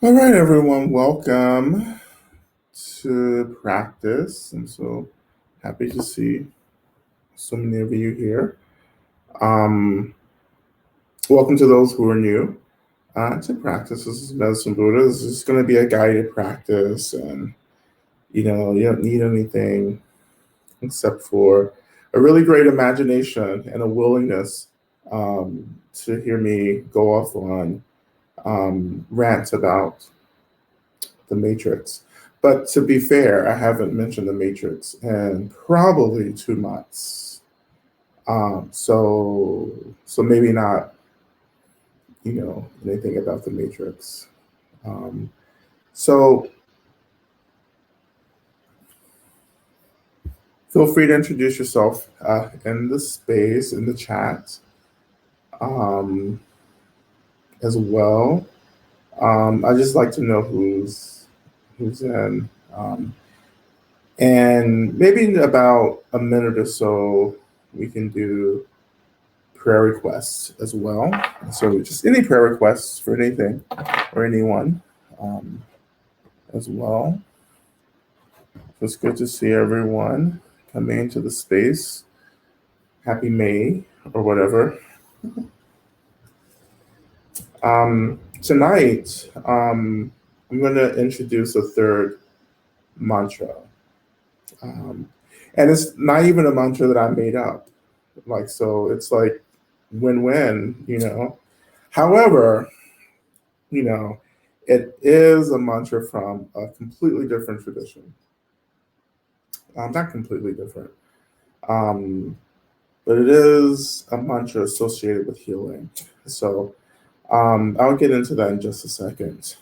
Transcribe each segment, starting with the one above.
All right, everyone, welcome to practice. I'm so happy to see so many of you here. Um, Welcome to those who are new to practice. This is Medicine Buddha. This is going to be a guided practice, and you don't need anything except for a really great imagination and a willingness to hear me go off on rants about the Matrix. But to be fair, I haven't mentioned the Matrix in probably 2 months. So maybe not, anything about the Matrix. Um, so feel free to introduce yourself in the space, in the chat, um, as well. I just like to know who's in. And maybe in about a minute or so, we can do prayer requests as well. So just any prayer requests for anything or anyone um, as well. So it's good to see everyone coming into the space. Happy May or whatever. Tonight, I'm going to introduce a third mantra. Um, and it's not even a mantra that I made up. So it's like win-win. However, you know, it is a mantra from a completely different tradition. Not completely different, um, but it is a mantra associated with healing. So I'll get into that in just a second.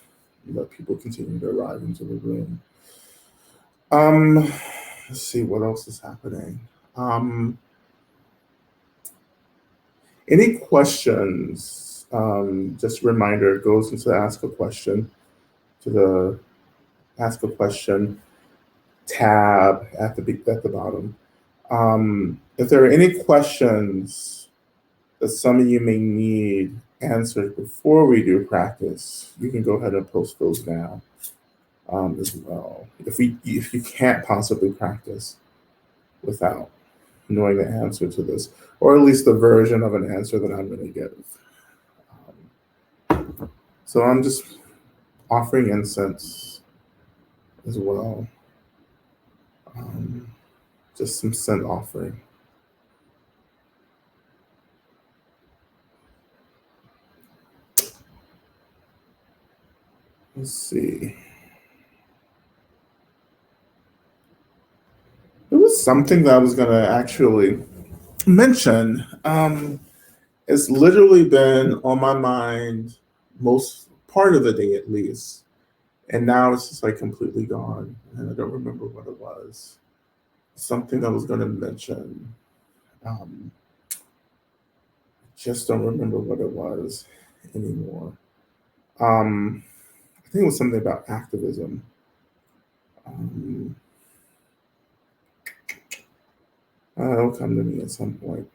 Let people continue to arrive into the room. Let's see what else is happening. Any questions? Just a reminder, it goes into ask a question to the ask a question tab at the bottom. If there are any questions that some of you may need answered before we do practice, you can go ahead and post those now as well. If you can't possibly practice without knowing the answer to this, or at least the version of an answer that I'm going to give. So I'm just offering incense as well. Just some scent offering. Let's see. It was something that I was going to actually mention. It's literally been on my mind most part of the day at least. And now it's just like completely gone. And I don't remember what it was. Something I was going to mention. Um, just don't remember what it was anymore. I think it was something about activism. Um, it'll come to me at some point.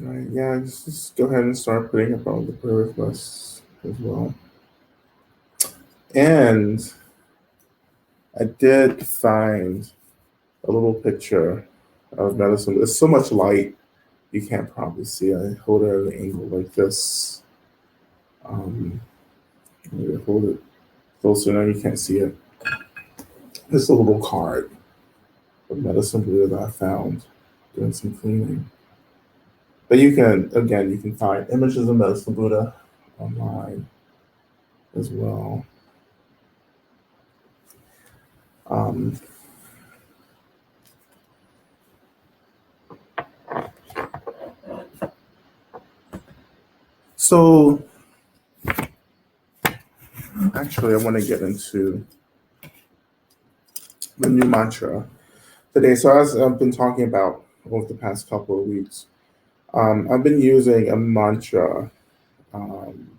All right, yeah, just go ahead and start putting up all the prayer requests as well. And I did find a little picture of medicine. There's so much light you can't probably see. I hold it at an angle like this. Maybe hold it closer now you can't see it. It's a little card of medicine Buddha that I found doing some cleaning. But you can find images of medicine Buddha online as well. Um, so actually, I want to get into the new mantra today. So as I've been talking about over the past couple of weeks, I've been using a mantra, um,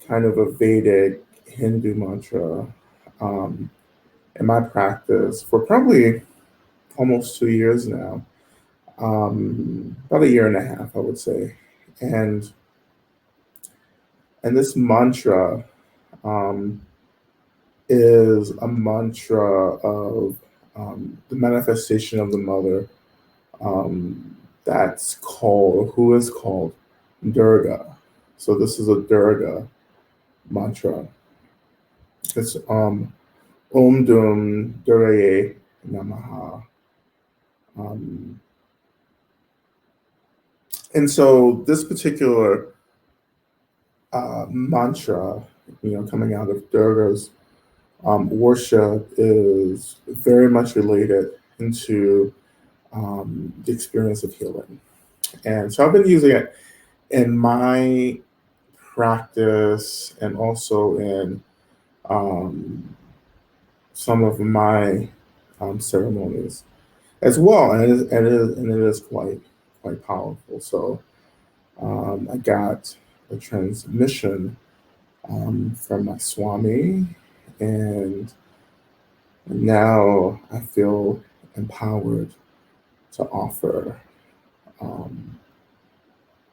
kind of a Vedic Hindu mantra, um, in my practice for probably almost 2 years now. about a year and a half, I would say. And and this mantra um, is a mantra of the manifestation of the mother, that's called, who is called Durga. So this is a Durga mantra. It's Om Dum Durgaye Namaha. Um, and so this particular mantra, coming out of Durga's worship, is very much related into the experience of healing. And so I've been using it in my practice and also in um, some of my ceremonies as well, and it is quite powerful. So I got a transmission from my Swami, and now I feel empowered to offer um,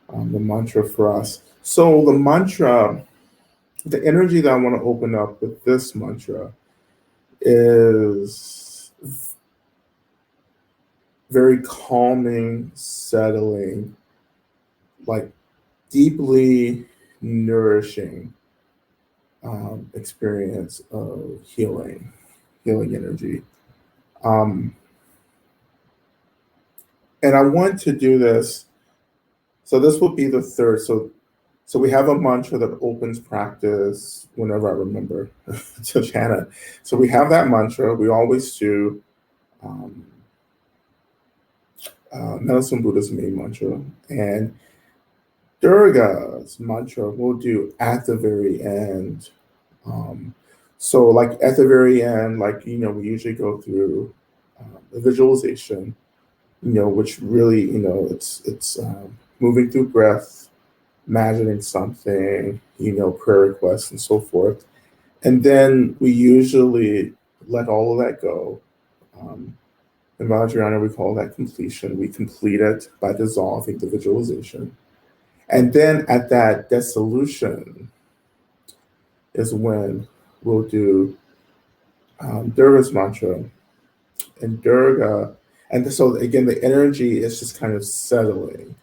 the mantra for us. So the mantra, the energy that I want to open up with this mantra is very calming, settling, like deeply nourishing experience of healing energy. Um, and I want to do this. So this will be the third. So we have a mantra that opens practice whenever I remember to chant it. So we have that mantra. We always do um, Medicine Buddha's main mantra, and Durga's mantra we'll do at the very end. Um, so like at the very end, like we usually go through the visualization, which really it's moving through breath, imagining something, prayer requests and so forth. And then we usually let all of that go. Um, in Vajrayana, we call that completion. We complete it by dissolving the visualization. And then at that dissolution is when we'll do Durga's mantra and Durga. And so again, the energy is just kind of settling.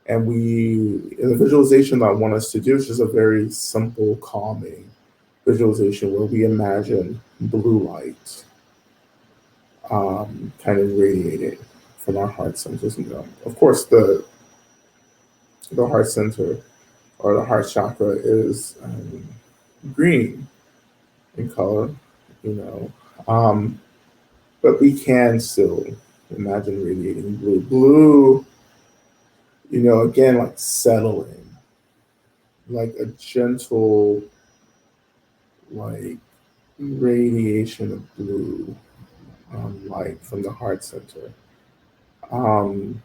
And in the visualization that I want us to do is just a very simple, calming visualization where we imagine blue light kind of radiating from our heart centers. Of course, the heart center or the heart chakra is green in color, you know, um, but we can still imagine radiating blue. Blue, again, like settling, like a gentle, like radiation of blue light from the heart center. Um,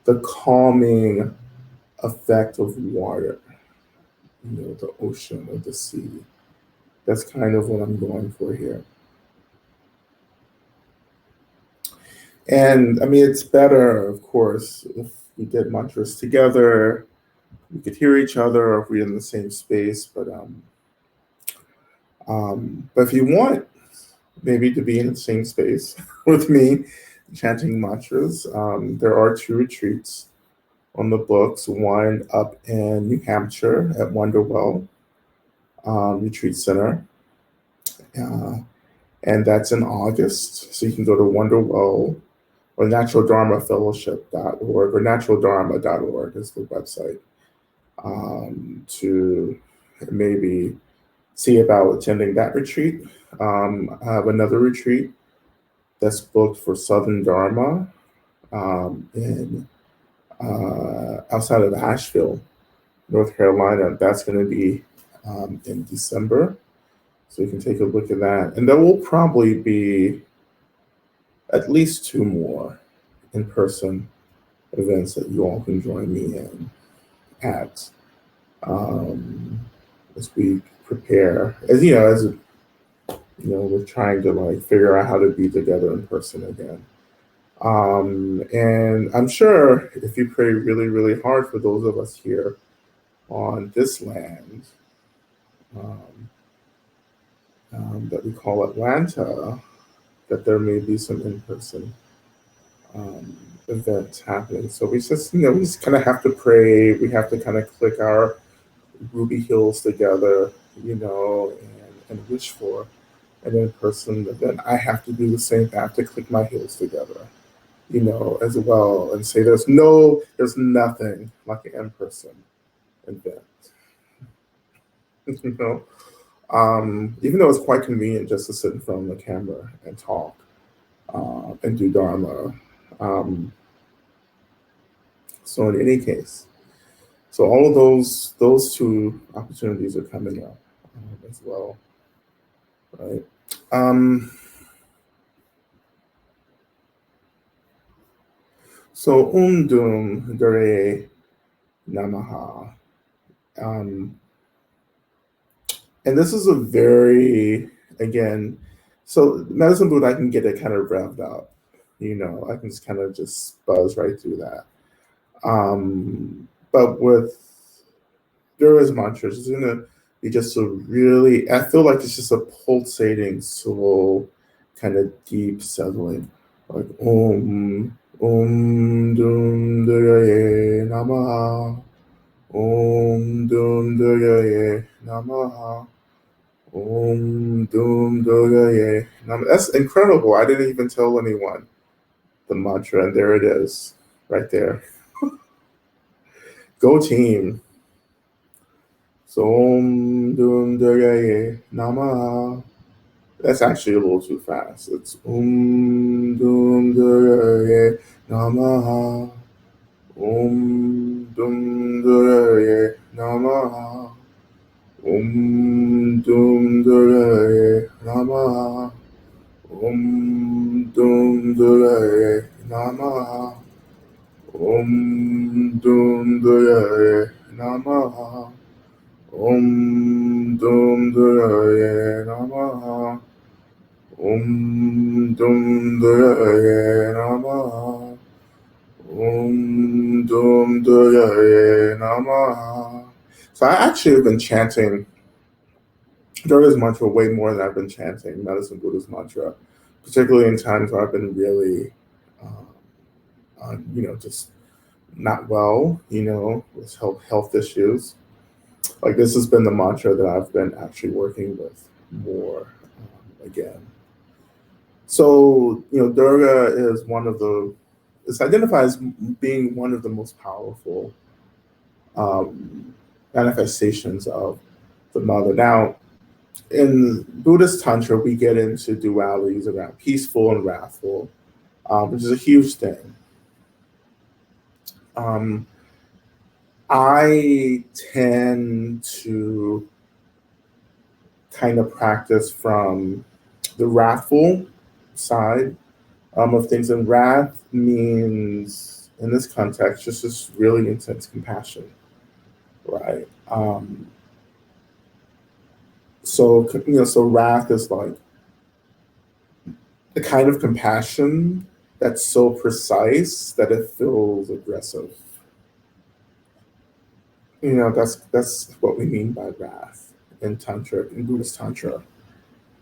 the calming effect of water, the ocean or the sea. That's kind of what I'm going for here. And I mean, it's better, of course, if we did mantras together, we could hear each other, or if we're in the same space. But if you want maybe to be in the same space with me chanting mantras, there are two retreats on the books. One up in New Hampshire at Wonderwell Retreat Center, uh, and that's in August. So you can go to Wonderwell or naturaldharmafellowship.org or naturaldharma.org is the website to maybe see about attending that retreat. I have another retreat that's booked for Southern Dharma in outside of Asheville, North Carolina. That's going to be in December. So you can take a look at that. And there will probably be at least two more in person events that you all can join me in at as we prepare. We're trying to like figure out how to be together in person again. And I'm sure if you pray really, really hard for those of us here on this land um, that we call Atlanta, that there may be some in-person um, events happening. So we just kind of have to pray. We have to kind of click our ruby heels together, and wish for an in-person event. I have to do the same thing. I have to click my heels together, as well, and say there's nothing like an in-person event. you know, even though it's quite convenient just to sit in front of the camera and talk and do Dharma. Um, so in any case, so all of those two opportunities are coming up as well, right? Um, so Dum Dure Namaha. Um, and this is a very, again, so medicine boot, I can get it kind of revved up. I can just kind of just buzz right through that. But with Dura's mantras, it's gonna be just a really, I feel like it's just a pulsating, slow, kind of deep settling. Like Dum Duraye Namaha. Dum Duraye Namaha. Doom Dogaye. That's incredible. I didn't even tell anyone the mantra, and there it is, right there. Go team. So Doom Dogaye Nama. That's actually a little too fast. It's Doom Dogaye Nama. Doom Dogaye Nama. Doom Dogaye Nama. Dum Duraye Namaha. Dum Duraye Namaha. Dum Duraye Namaha. Dum Duraye Namaha. Dum Duraye Namaha. So I actually have been chanting Buddha's mantra way more than I've been chanting medicine Buddha's mantra, particularly in times where I've been really, um, just not well, with health issues. Like this has been the mantra that I've been actually working with more again. So, Durga is it's identified as being one of the most powerful um, manifestations of the mother. Now, in Buddhist Tantra, we get into dualities around peaceful and wrathful, which is a huge thing. Um, I tend to kind of practice from the wrathful side of things, and wrath means, in this context, just this really intense compassion, right? So wrath is like the kind of compassion that's so precise that it feels aggressive. That's what we mean by wrath in Tantra, in Buddhist Tantra.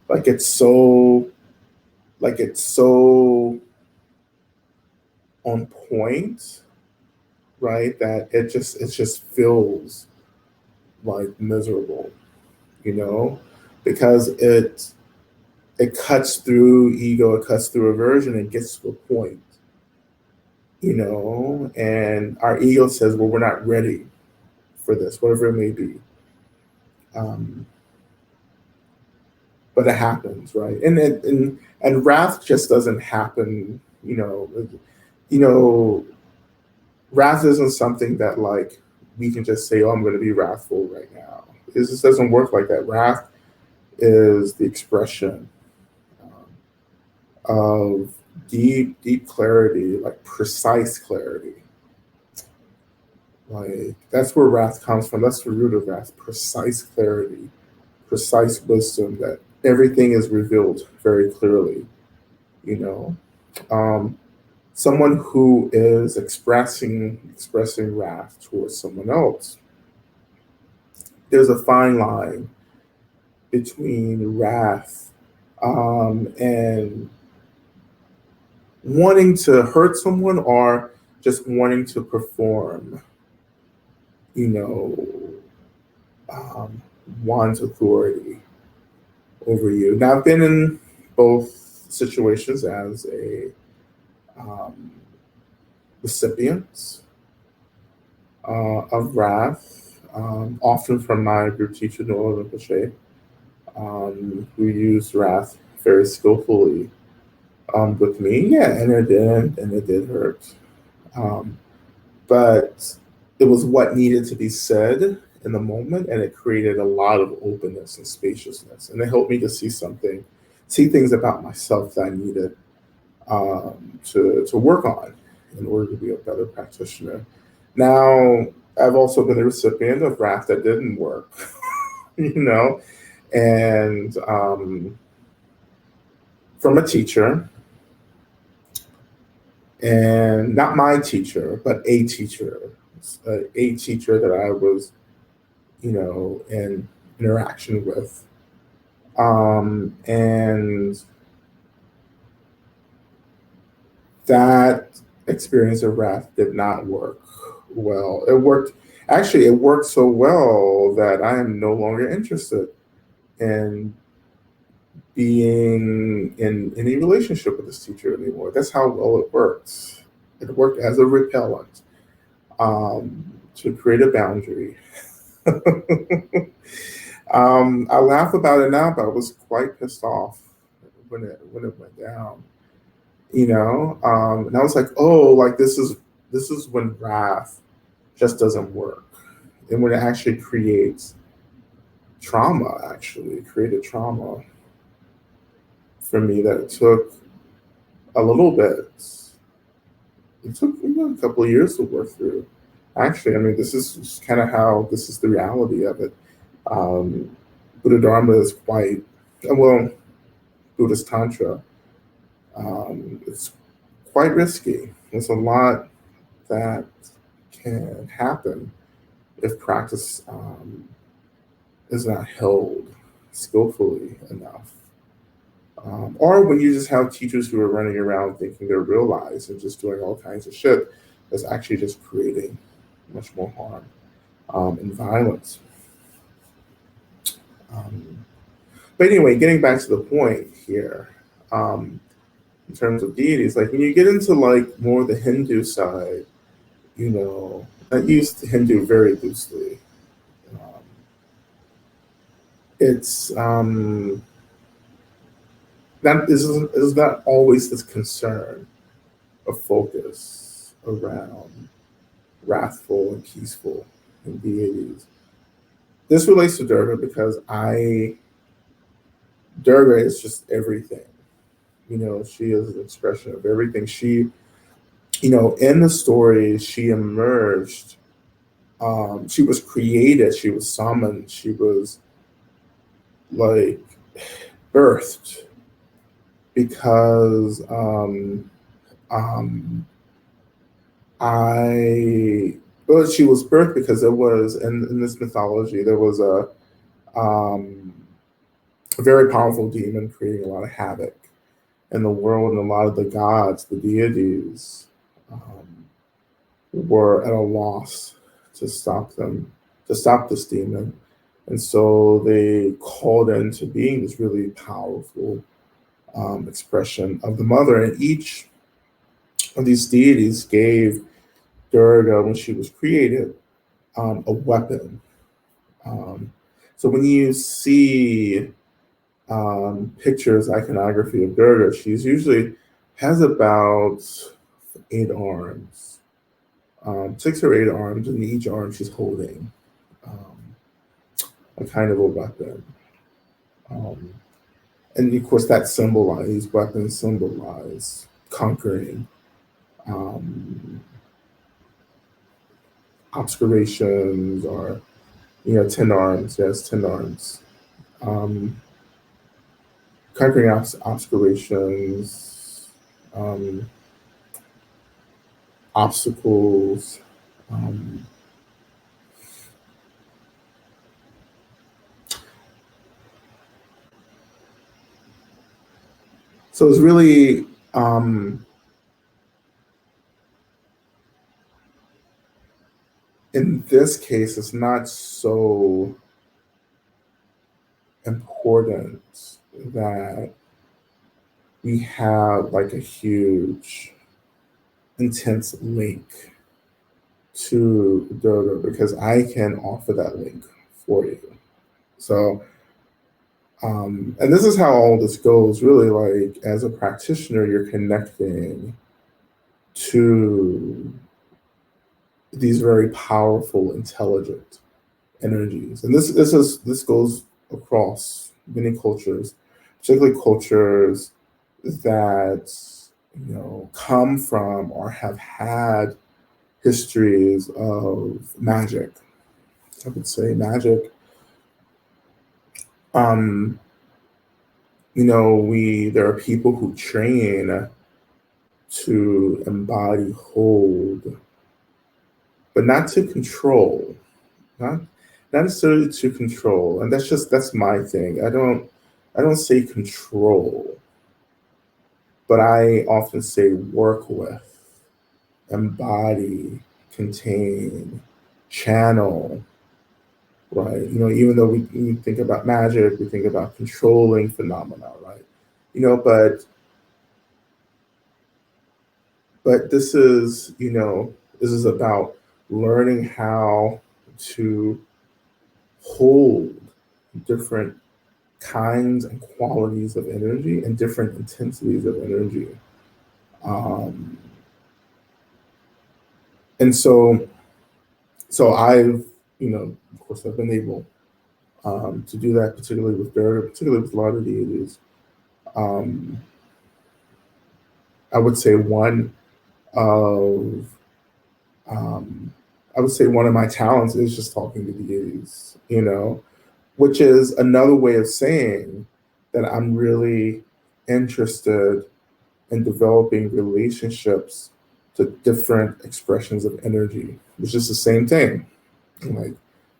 Like it's so on point, right? That it just feels like miserable, you know, because it cuts through ego, it cuts through aversion, and gets to a point, and our ego says, well, we're not ready for this, whatever it may be. Um, but it happens, right? And wrath just doesn't happen, you know, wrath isn't something that like we can just say, oh, I'm going to be wrathful right now. It just doesn't work like that. Wrath is the expression of deep, deep clarity, like precise clarity. Like that's where wrath comes from. That's the root of wrath: precise clarity, precise wisdom. That everything is revealed very clearly. You know, um, someone who is expressing wrath towards someone else. There's a fine line between wrath and wanting to hurt someone or just wanting to perform, you know, um, one's authority over you. Now, I've been in both situations as a um, recipient of wrath, often from my group teacher, Noah Rinpoche, who used wrath very skillfully with me. Yeah, and it did hurt. Um, but it was what needed to be said in the moment, and it created a lot of openness and spaciousness, and it helped me to see things about myself that I needed to work on in order to be a better practitioner. Now, I've also been a recipient of wrath that didn't work, you know, and from a teacher, and not my teacher, but a teacher that I was, in interaction with. And that experience of wrath did not work well. It worked so well that I am no longer interested in being in any relationship with this teacher anymore. That's how well it worked. It worked as a repellent to create a boundary. I laugh about it now, but I was quite pissed off when it went down. And I was like, oh, like this is when wrath just doesn't work, and when it actually creates trauma. Actually, it created trauma for me that it took a little bit. It took a couple of years to work through. Actually, I mean, this is kind of how this is the reality of it. Um, Buddha Dharma is quite well. Buddhist Tantra, it's quite risky. There's a lot that can happen if practice is not held skillfully enough. Or when you just have teachers who are running around thinking they're realized and just doing all kinds of shit that's actually just creating much more harm and violence. Um, but anyway, getting back to the point here, in terms of deities, like when you get into like more the Hindu side, I use Hindu very loosely. Um, it's that is not always this concern of focus around wrathful and peaceful and deities. This relates to Durga because Durga is just everything. She is an expression of everything. In the story, she emerged. She was created. She was summoned. She was like birthed because I well, she was birthed because there was in this mythology there was um, a very powerful demon creating a lot of havoc in the world, and a lot of the gods, the deities, were at a loss to stop this demon, and so they called into being this really powerful expression of the mother, and each of these deities gave Durga, when she was created, a weapon. Um, so when you see pictures, iconography of Durga, she's usually has about 8 arms, 6 or 8 arms, and each arm she's holding um, a kind of a weapon. Um, and of course, weapons symbolize conquering, um, obscurations, or 10 arms. Yes, 10 arms. Um, Conquering obscurations, um, obstacles. Um, so it's really, in this case, it's not so important that we have like a huge, intense link to Durga because I can offer that link for you. So, and this is how all this goes really, like as a practitioner, you're connecting to these very powerful, intelligent energies. And this goes across many cultures, particularly cultures that come from or have had histories of magic. I would say magic. Um, we there are people who train to embody, hold, but not to control, not not necessarily to control. And that's my thing. I don't say control, but I often say work with, embody, contain, channel, right? Even though we think about magic, we think about controlling phenomena, right? But this is about learning how to hold different kinds and qualities of energy and different intensities of energy. Um, and so of course, I've been able to do that, particularly with Durga, particularly with a lot of deities. Um, I would say of one of my talents is just talking to deities, which is another way of saying that I'm really interested in developing relationships to different expressions of energy, which is the same thing. Like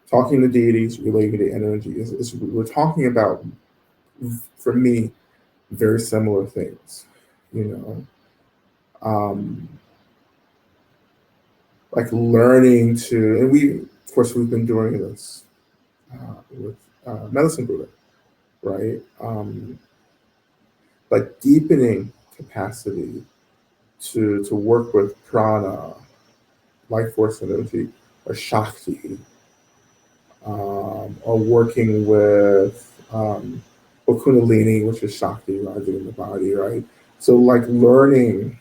talking to deities, relating to energy is we're talking about, for me, very similar things, you know. Um, like learning to, and of course, we've been doing this with Medicine Buddha, right? Like deepening capacity to work with prana, life force energy, or shakti, or working with or kundalini, which is shakti rising in the body, right? So like learning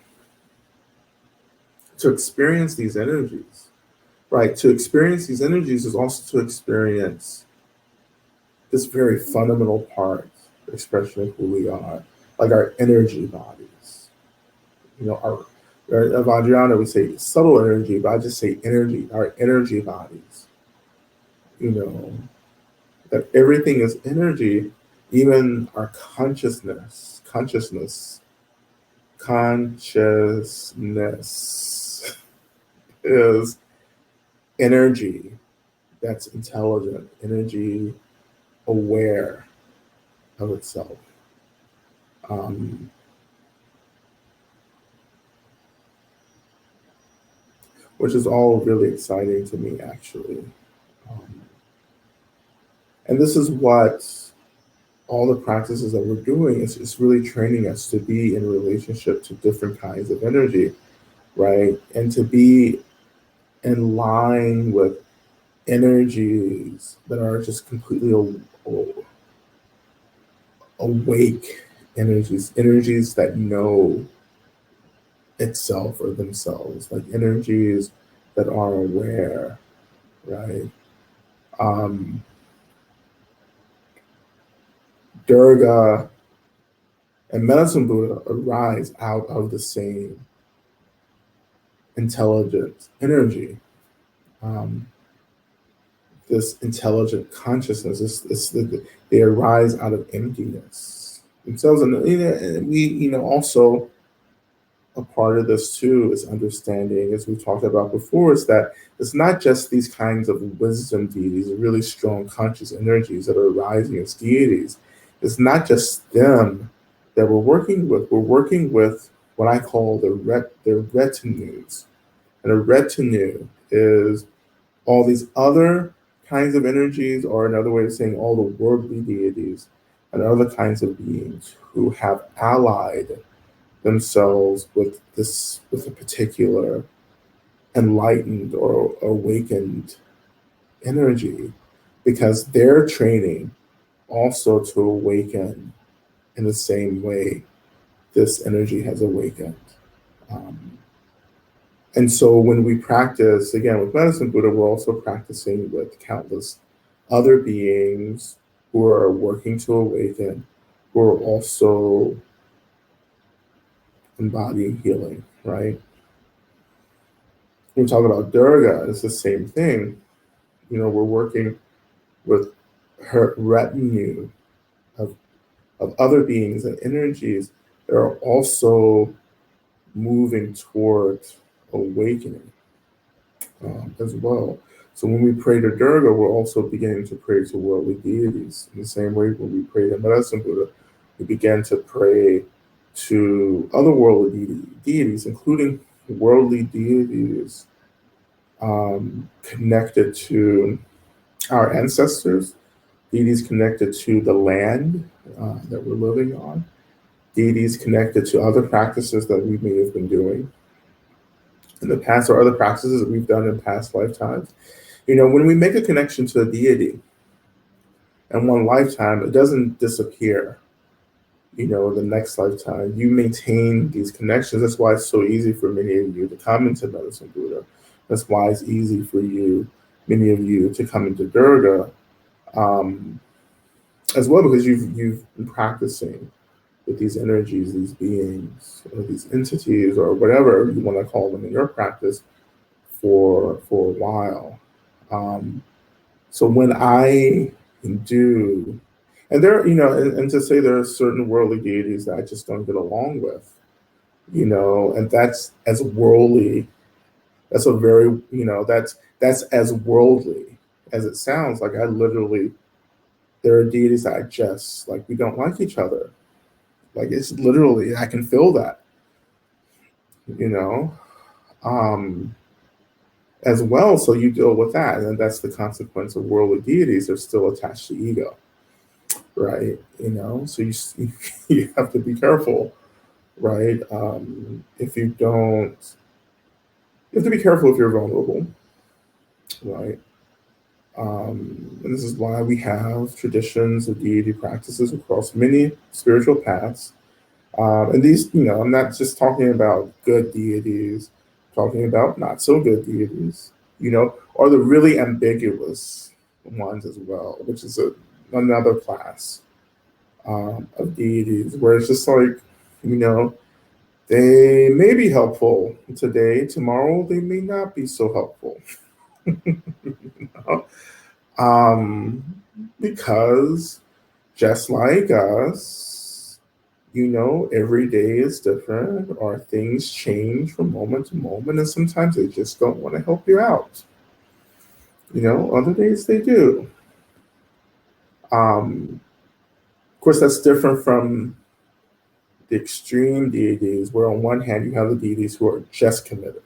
to experience these energies, right? To experience these energies is also to experience this very fundamental part, the expression of who we are, like our energy bodies. Our of Adriana, we say subtle energy, but I just say energy, our energy bodies. You know, that everything is energy, even our consciousness is energy that's intelligent, energy aware of itself. Um, which is all really exciting to me, actually. Um, and this is what all the practices that we're doing is really training us to be in relationship to different kinds of energy, right? And to be in line with energies that are just completely awake energies that know itself or themselves, like energies that are aware, right? Um, Durga and Medicine Buddha arise out of the same intelligent energy, um, this intelligent consciousness. They arise out of emptiness themselves, and we, also a part of this too is understanding, as we talked about before, is that it's not just these kinds of wisdom deities, really strong conscious energies that are rising as deities. It's not just them that we're working with. We're working with what I call their retinues. And a retinue is all these other kinds of energies, or another way of saying all the worldly deities and other kinds of beings who have allied themselves with a particular enlightened or awakened energy, because they're training also to awaken in the same way this energy has awakened. Um, and so when we practice, again, with Medicine Buddha, we're also practicing with countless other beings who are working to awaken, who are also embodying healing, right? When we talk about Durga, it's the same thing. We're working with her retinue of, of other beings and energies that are also moving towards awakening as well. So when we pray to Durga, we're also beginning to pray to worldly deities. In the same way, when we pray to Medicine Buddha, we begin to pray to other worldly deities, including worldly deities connected to our ancestors, deities connected to the land that we're living on, deities connected to other practices that we may have been doing in the past, or other practices that we've done in past lifetimes. When we make a connection to a deity in one lifetime, it doesn't disappear. The next lifetime, you maintain these connections. That's why it's so easy for many of you to come into Medicine Buddha. That's why it's easy for many of you, to come into Durga um, as well, because you've been practicing with these energies, these beings, or these entities, or whatever you want to call them in your practice for a while. Um, so when I do, and there, and to say there are certain worldly deities that I just don't get along with, and that's as worldly. That's a very, that's as worldly as it sounds. Like I literally, there are deities that I just like. We don't like each other. Like it's literally, I can feel that, you know, um, as well. So you deal with that, and that's the consequence of worldly deities. They're still attached to ego, right? So you have to be careful, right? If you don't, you have to be careful if you're vulnerable, right? And this is why we have traditions of deity practices across many spiritual paths. And these, I'm not just talking about good deities, talking about not so good deities, or the really ambiguous ones as well, which is another class of deities where it's just like, you know, they may be helpful today, tomorrow they may not be so helpful. you know? Because just like us, every day is different, or things change from moment to moment, and sometimes they just don't want to help you out. Other days they do. Of course, that's different from the extreme deities, where on one hand you have the deities who are just committed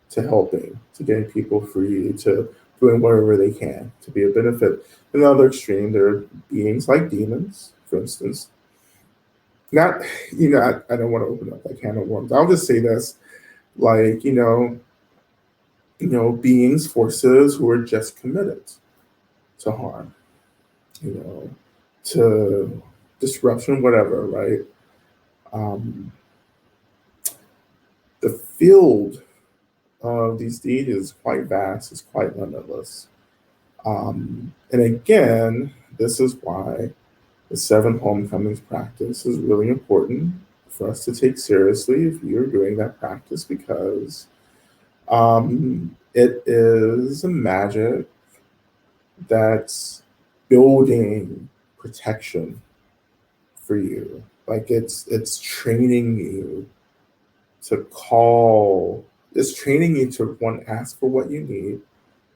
to helping, to getting people free, to doing whatever they can to be a benefit. In the other extreme, there are beings like demons, for instance. Not, I don't want to open up that can of worms. I'll just say this, like, beings, forces who are just committed to harm, you know, to disruption, whatever, right? Um, the field of these deities is quite vast, it's quite limitless. And again, this is why the seven homecomings practice is really important for us to take seriously if you're doing that practice, because it is a magic that's building protection for you. Like it's training you to call, it's training you to one, ask for what you need,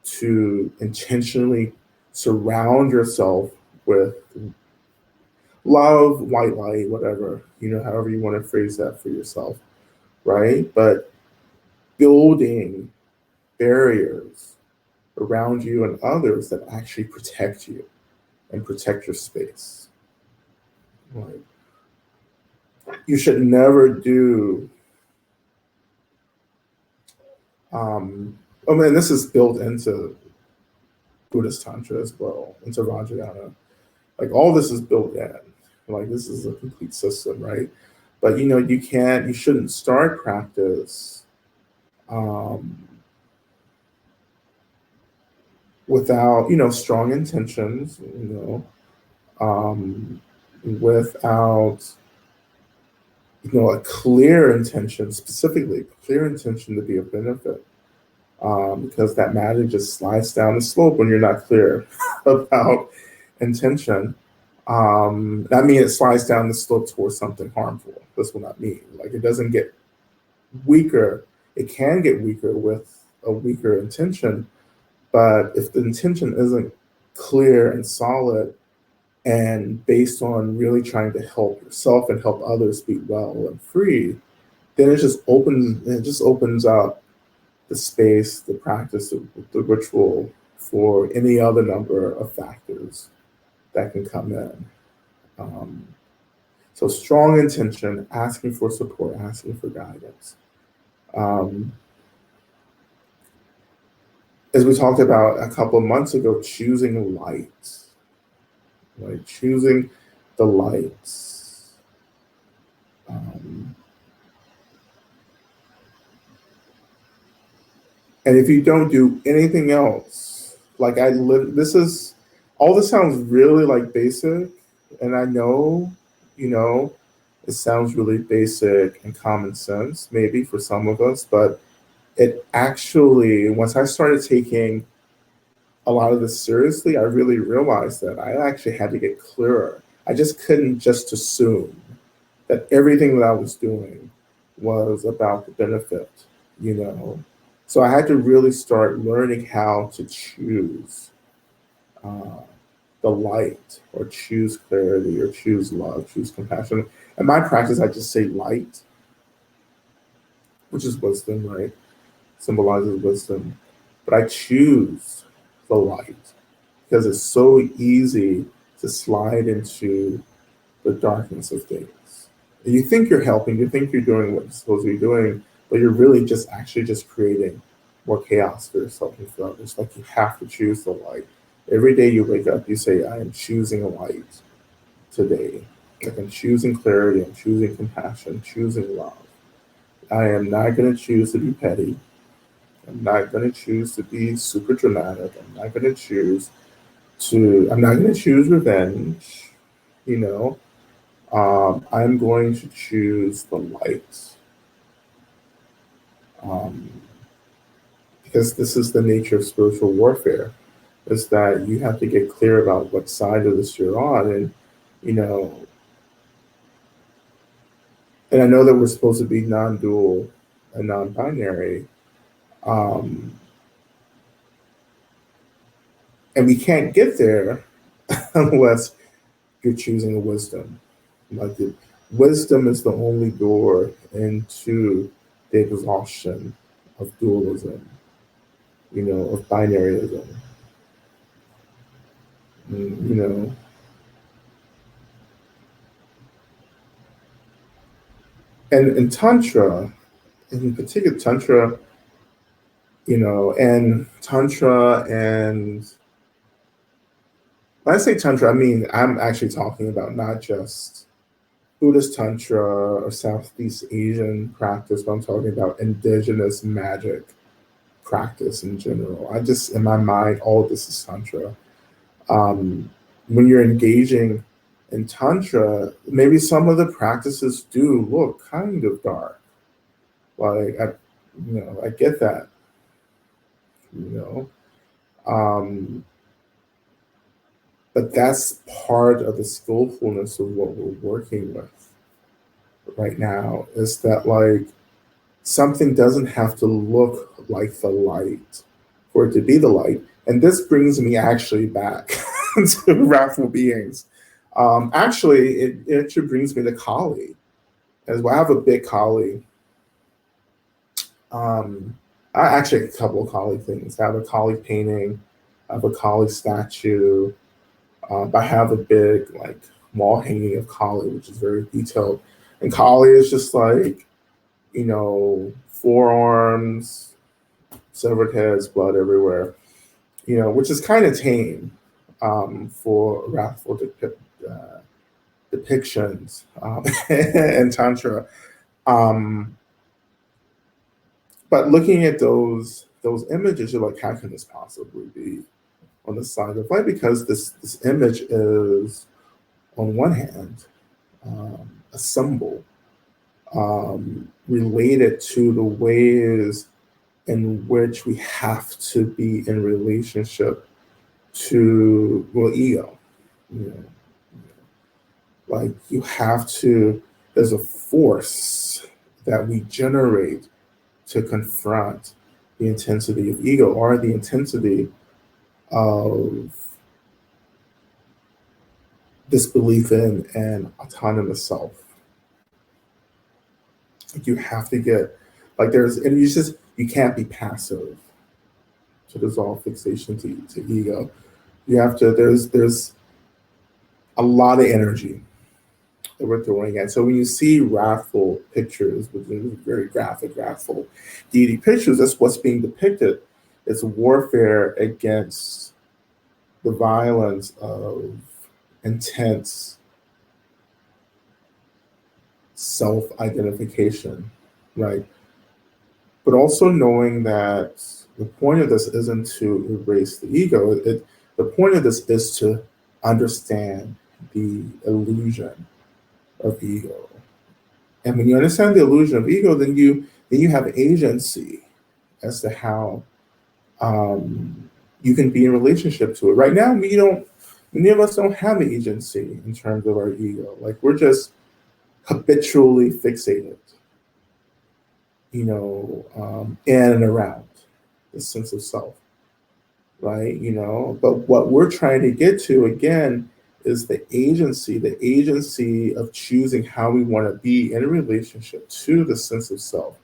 to intentionally surround yourself with love, white light, whatever, however you want to phrase that for yourself, right? But building barriers around you and others that actually protect you and protect your space. Right? You should never do, I mean, this is built into Buddhist Tantra as well, into Vajrayana. Like all this is built in. Like this is a complete system, right? But you shouldn't start practice um, without, strong intentions, without, a clear intention, specifically a clear intention to be of benefit. Because that magic just slides down the slope when you're not clear about intention. I mean, it slides down the slope towards something harmful. That's what I mean. Like it doesn't get weaker. It can get weaker with a weaker intention, but if the intention isn't clear and solid and based on really trying to help yourself and help others be well and free, then it just opens up the space, the practice, the ritual for any other number of factors that can come in. Um, so strong intention, asking for support, asking for guidance. Um, as we talked about a couple of months ago, choosing light, right? Choosing the lights. Um, and if you don't do anything else, like I live, all this sounds really like basic, and I know, you know, it sounds really basic and common sense, maybe for some of us, but it actually, once I started taking a lot of this seriously, I really realized that I actually had to get clearer. I just couldn't just assume that everything that I was doing was about the benefit, you know. So I had to really start learning how to choose uh, the light, or choose clarity, or choose love, choose compassion. In my practice, I just say light, which is wisdom, right? Symbolizes wisdom. But I choose the light because it's so easy to slide into the darkness of things. You think you're helping, you think you're doing what you're supposed to be doing, but you're really just actually just creating more chaos for yourself and for others. Like you have to choose the light. Every day you wake up, you say, I am choosing a light today. Like I'm choosing clarity, I'm choosing compassion, choosing love. I am not going to choose to be petty. I'm not going to choose to be super dramatic. I'm not going to choose revenge, you know. I'm going to choose the light, um, because this is the nature of spiritual warfare, is that you have to get clear about what side of this you're on. And, you know, and I know that we're supposed to be non-dual and non-binary, um, and we can't get there unless you're choosing a wisdom. Like wisdom is the only door into the exhaustion of dualism, of binaryism. You know, and in Tantra, in particular Tantra, and Tantra, and when I say Tantra, I mean I'm actually talking about not just Buddhist Tantra or Southeast Asian practice, but I'm talking about indigenous magic practice in general. I just, in my mind, all of this is Tantra. Um, when you're engaging in Tantra, maybe some of the practices do look kind of dark. Like, I get that, you know. Um, but that's part of the skillfulness of what we're working with right now, is that, like, something doesn't have to look like the light for it to be the light. And this brings me actually back to wrathful beings. Actually, it actually brings me to Kali as well. I have a big Kali. Um, I actually have a couple of Kali things. I have a Kali painting. I have a Kali statue. I have a big like wall hanging of Kali, which is very detailed. And Kali is just like, forearms, severed heads, blood everywhere. Which is kind of tame for wrathful depictions in Tantra. Um, but looking at those images, you're like, how can this possibly be on the side of light? Because this image is, on one hand, a symbol related to the ways in which we have to be in relationship to, well, ego. You know, like you have to. There's a force that we generate to confront the intensity of ego, or the intensity of disbelief in an autonomous self. Like you have to get, like there's, and you can't be passive to dissolve fixation to ego. You have to, there's a lot of energy that we're throwing at. So when you see wrathful pictures, which is very graphic, wrathful deity pictures, that's what's being depicted. It's warfare against the violence of intense self-identification, right? But also knowing that the point of this isn't to erase the ego. The point of this is to understand the illusion of ego. And when you understand the illusion of ego, then you have agency as to how you can be in relationship to it. Right now, many of us don't have agency in terms of our ego. Like we're just habitually fixated, in and around the sense of self, right? But what we're trying to get to again is the agency of choosing how we want to be in a relationship to the sense of self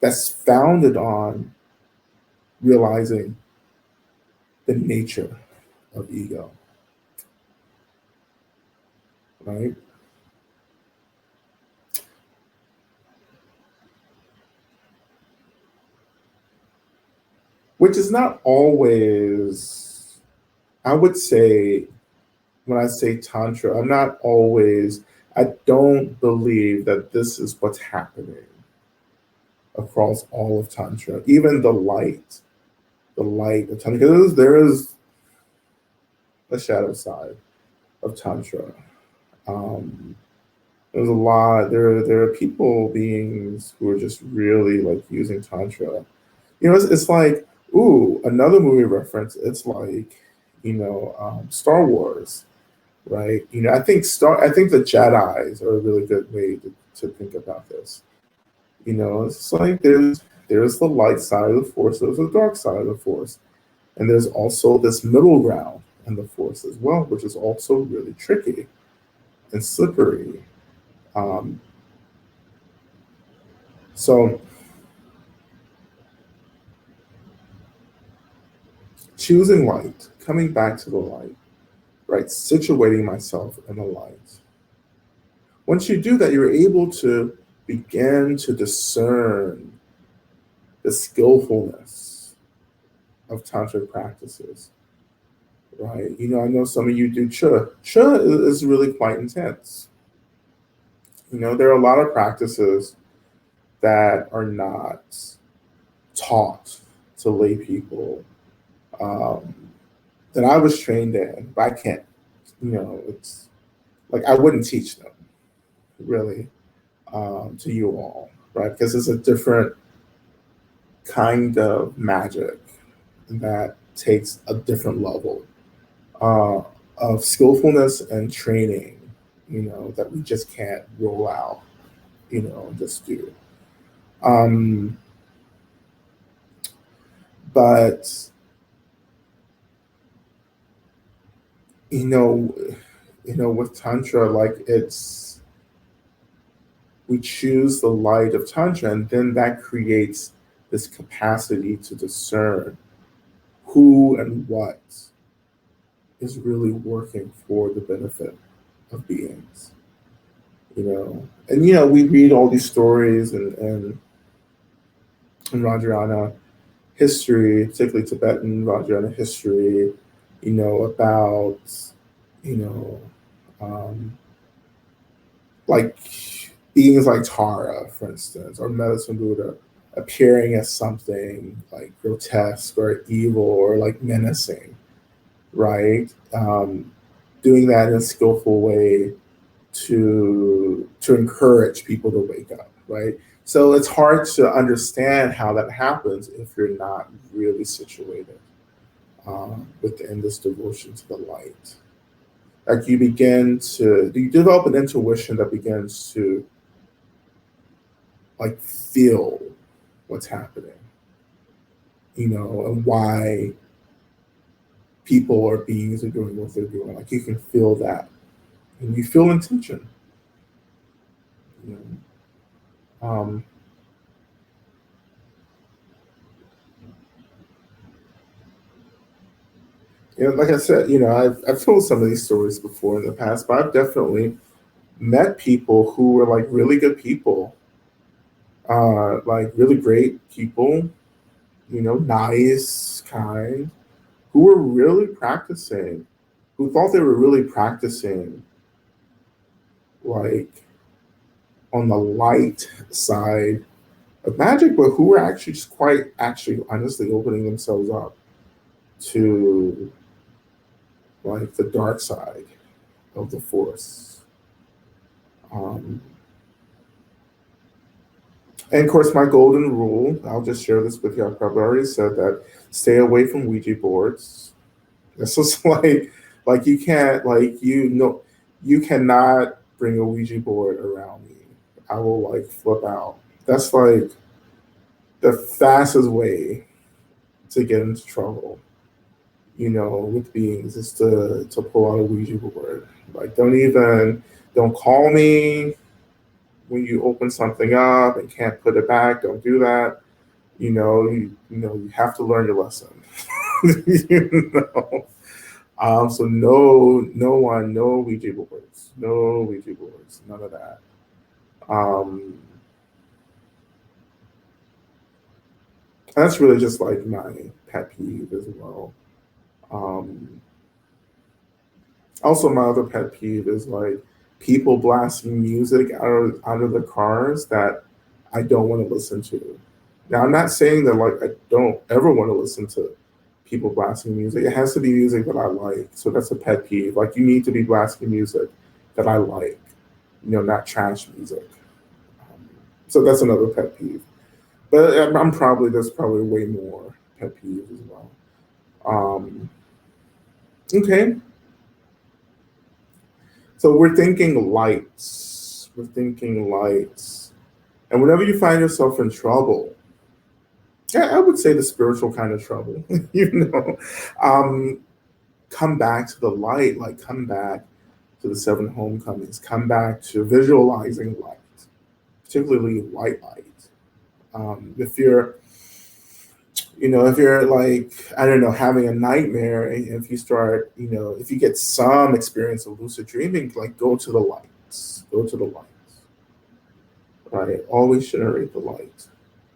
that's founded on realizing the nature of ego, right? Which is not always, I would say, when I say Tantra, I don't believe that this is what's happening across all of Tantra. Even the light of Tantra, because there is a shadow side of Tantra. Um, there's a lot, there are people, beings who are just really like using Tantra. It's like, ooh, another movie reference. It's like, Star Wars, right? I think the Jedi's are a really good way to think about this. It's like there's the light side of the force, there's the dark side of the force, and there's also this middle ground in the force as well, which is also really tricky and slippery. Um, so choosing light, coming back to the light, right? Situating myself in the light. Once you do that, you're able to begin to discern the skillfulness of tantric practices, right? I know some of you do cha. Cha is really quite intense. There are a lot of practices that are not taught to lay people, um, that I was trained in, but I can't. It's like I wouldn't teach them really, to you all, right? Because it's a different kind of magic that takes a different level uh, of skillfulness and training, that we just can't roll out, and just do. Um, but you know, with tantra, like we choose the light of tantra, and then that creates this capacity to discern who and what is really working for the benefit of beings. And we read all these stories and Vajrayana history, particularly Tibetan Vajrayana history, about you know um, like beings like Tara, for instance, or Medicine Buddha appearing as something like grotesque or evil or like menacing, right? Doing that in a skillful way to encourage people to wake up, right? So it's hard to understand how that happens if you're not really situated within this devotion to the light. Like you develop an intuition that begins to like feel what's happening, and why people or beings are doing what they're doing. Like you can feel that, and you feel intention. You um, like I said, I've told some of these stories before in the past, but I've definitely met people who were like really good people, like really great people, nice, kind, who were really practicing, who thought they were really practicing, like on the light side of magic, but who were actually just quite actually honestly opening themselves up to like the dark side of the force. Um, and of course, my golden rule, I'll just share this with you. I probably already said that stay away from Ouija boards. This is like you can't, like, you cannot bring a Ouija board around me. I will like flip out. That's like the fastest way to get into trouble, with beings is to pull out a Ouija board. Like, don't call me when you open something up and can't put it back. Don't do that. You have to learn your lesson. you know. So no one, no Ouija boards, no Ouija boards, none of that. Um, that's really just like my pet peeve as well. Um, Also, my other pet peeve is like people blasting music out of the cars that I don't want to listen to. Now, I'm not saying that like I don't ever want to listen to people blasting music. It has to be music that I like. So that's a pet peeve. Like you need to be blasting music that I like, not trash music. So that's another pet peeve. But there's probably way more pet peeves as well. Um, okay, so we're thinking lights. We're thinking lights. And whenever you find yourself in trouble, yeah, I would say the spiritual kind of trouble, you know, um, come back to the light, like come back to the seven homecomings, come back to visualizing light, particularly white light. If you're like, I don't know, having a nightmare, and if you start, if you get some experience of lucid dreaming, like go to the lights, right? Always generate the light,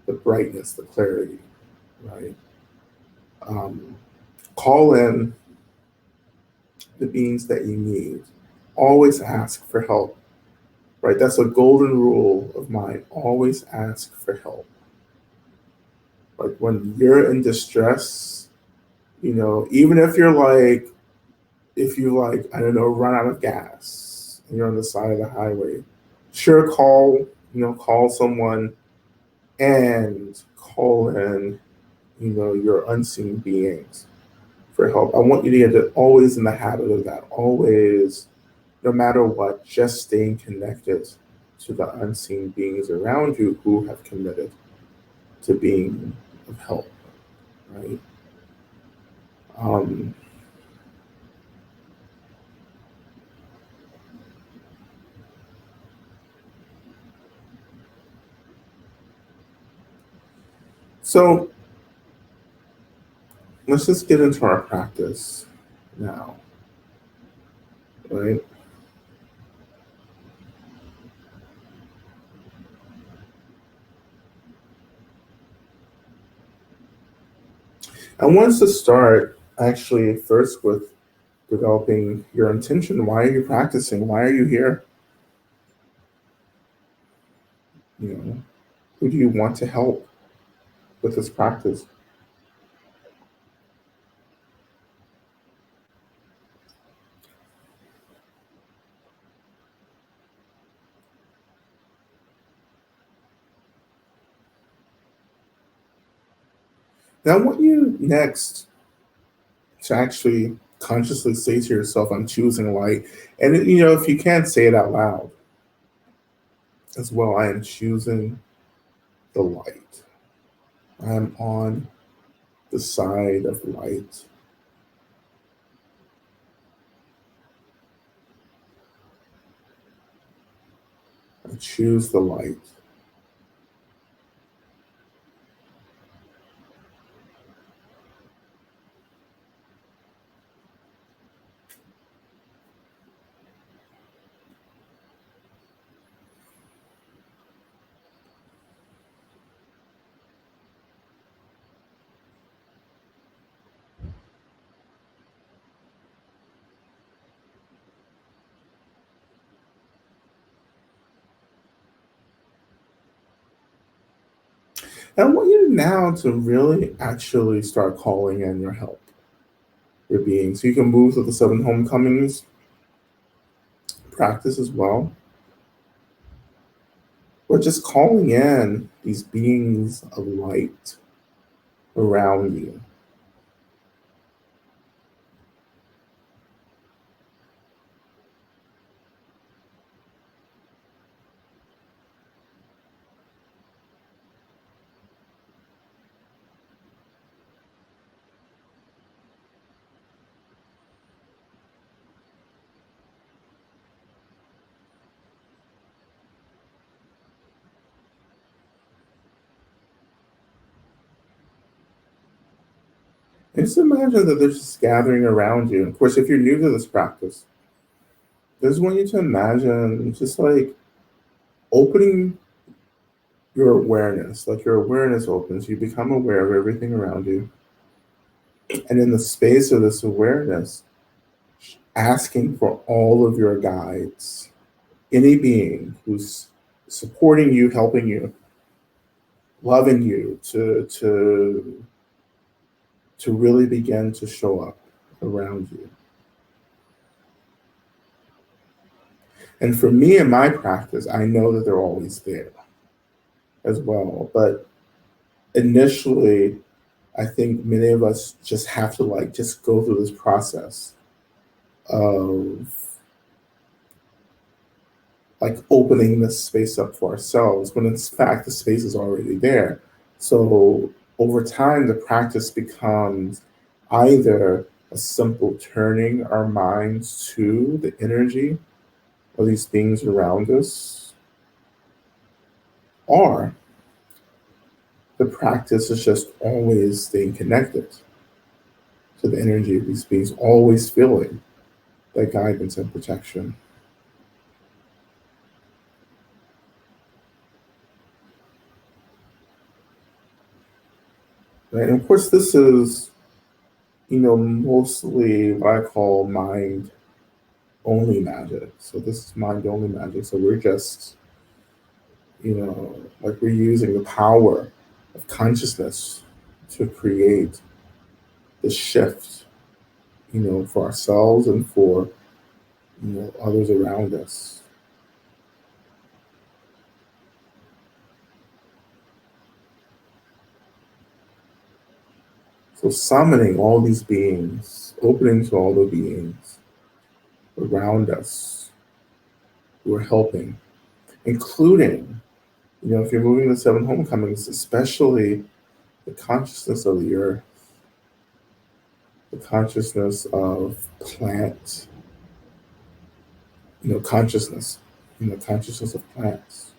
the brightness, the clarity, right? Um, Call in the beings that you need. Always ask for help, right? That's a golden rule of mine. Always ask for help. Like when you're in distress, even if you like, I don't know, run out of gas and you're on the side of the highway, sure, call someone and call in, your unseen beings for help. I want you to get always in the habit of that. Always, no matter what, just staying connected to the unseen beings around you who have committed to being of help, right? Um, so let's just get into our practice now, right? I want us to start actually first with developing your intention. Why are you practicing? Why are you here? You know, who do you want to help with this practice? Now, I want you next to actually consciously say to yourself, I'm choosing light. And, if you can't say it out loud as well, I am choosing the light. I am on the side of light. I choose the light. And I want you now to really actually start calling in your help, your being. So you can move to the seven homecomings practice as well. We're just calling in these beings of light around you. And just imagine that they're just gathering around you. Of course, if you're new to this practice, I just want you to imagine just like opening your awareness, like your awareness opens, you become aware of everything around you. And in the space of this awareness, asking for all of your guides, any being who's supporting you, helping you, loving you, to really begin to show up around you. And for me in my practice, I know that they're always there as well. But initially, I think many of us just have to like just go through this process of like opening this space up for ourselves when in fact the space is already there. So over time, the practice becomes either a simple turning our minds to the energy of these things around us, or the practice is just always staying connected to the energy of these beings, always feeling that guidance and protection. Right? And of course, this is, mostly what I call mind only magic. So this is mind only magic. So we're just, like we're using the power of consciousness to create the shift, for ourselves and for, others around us. So summoning all these beings, opening to all the beings around us who are helping. including, if you're moving the seven homecomings, especially the consciousness of the earth, the consciousness of plant, consciousness, consciousness of plants.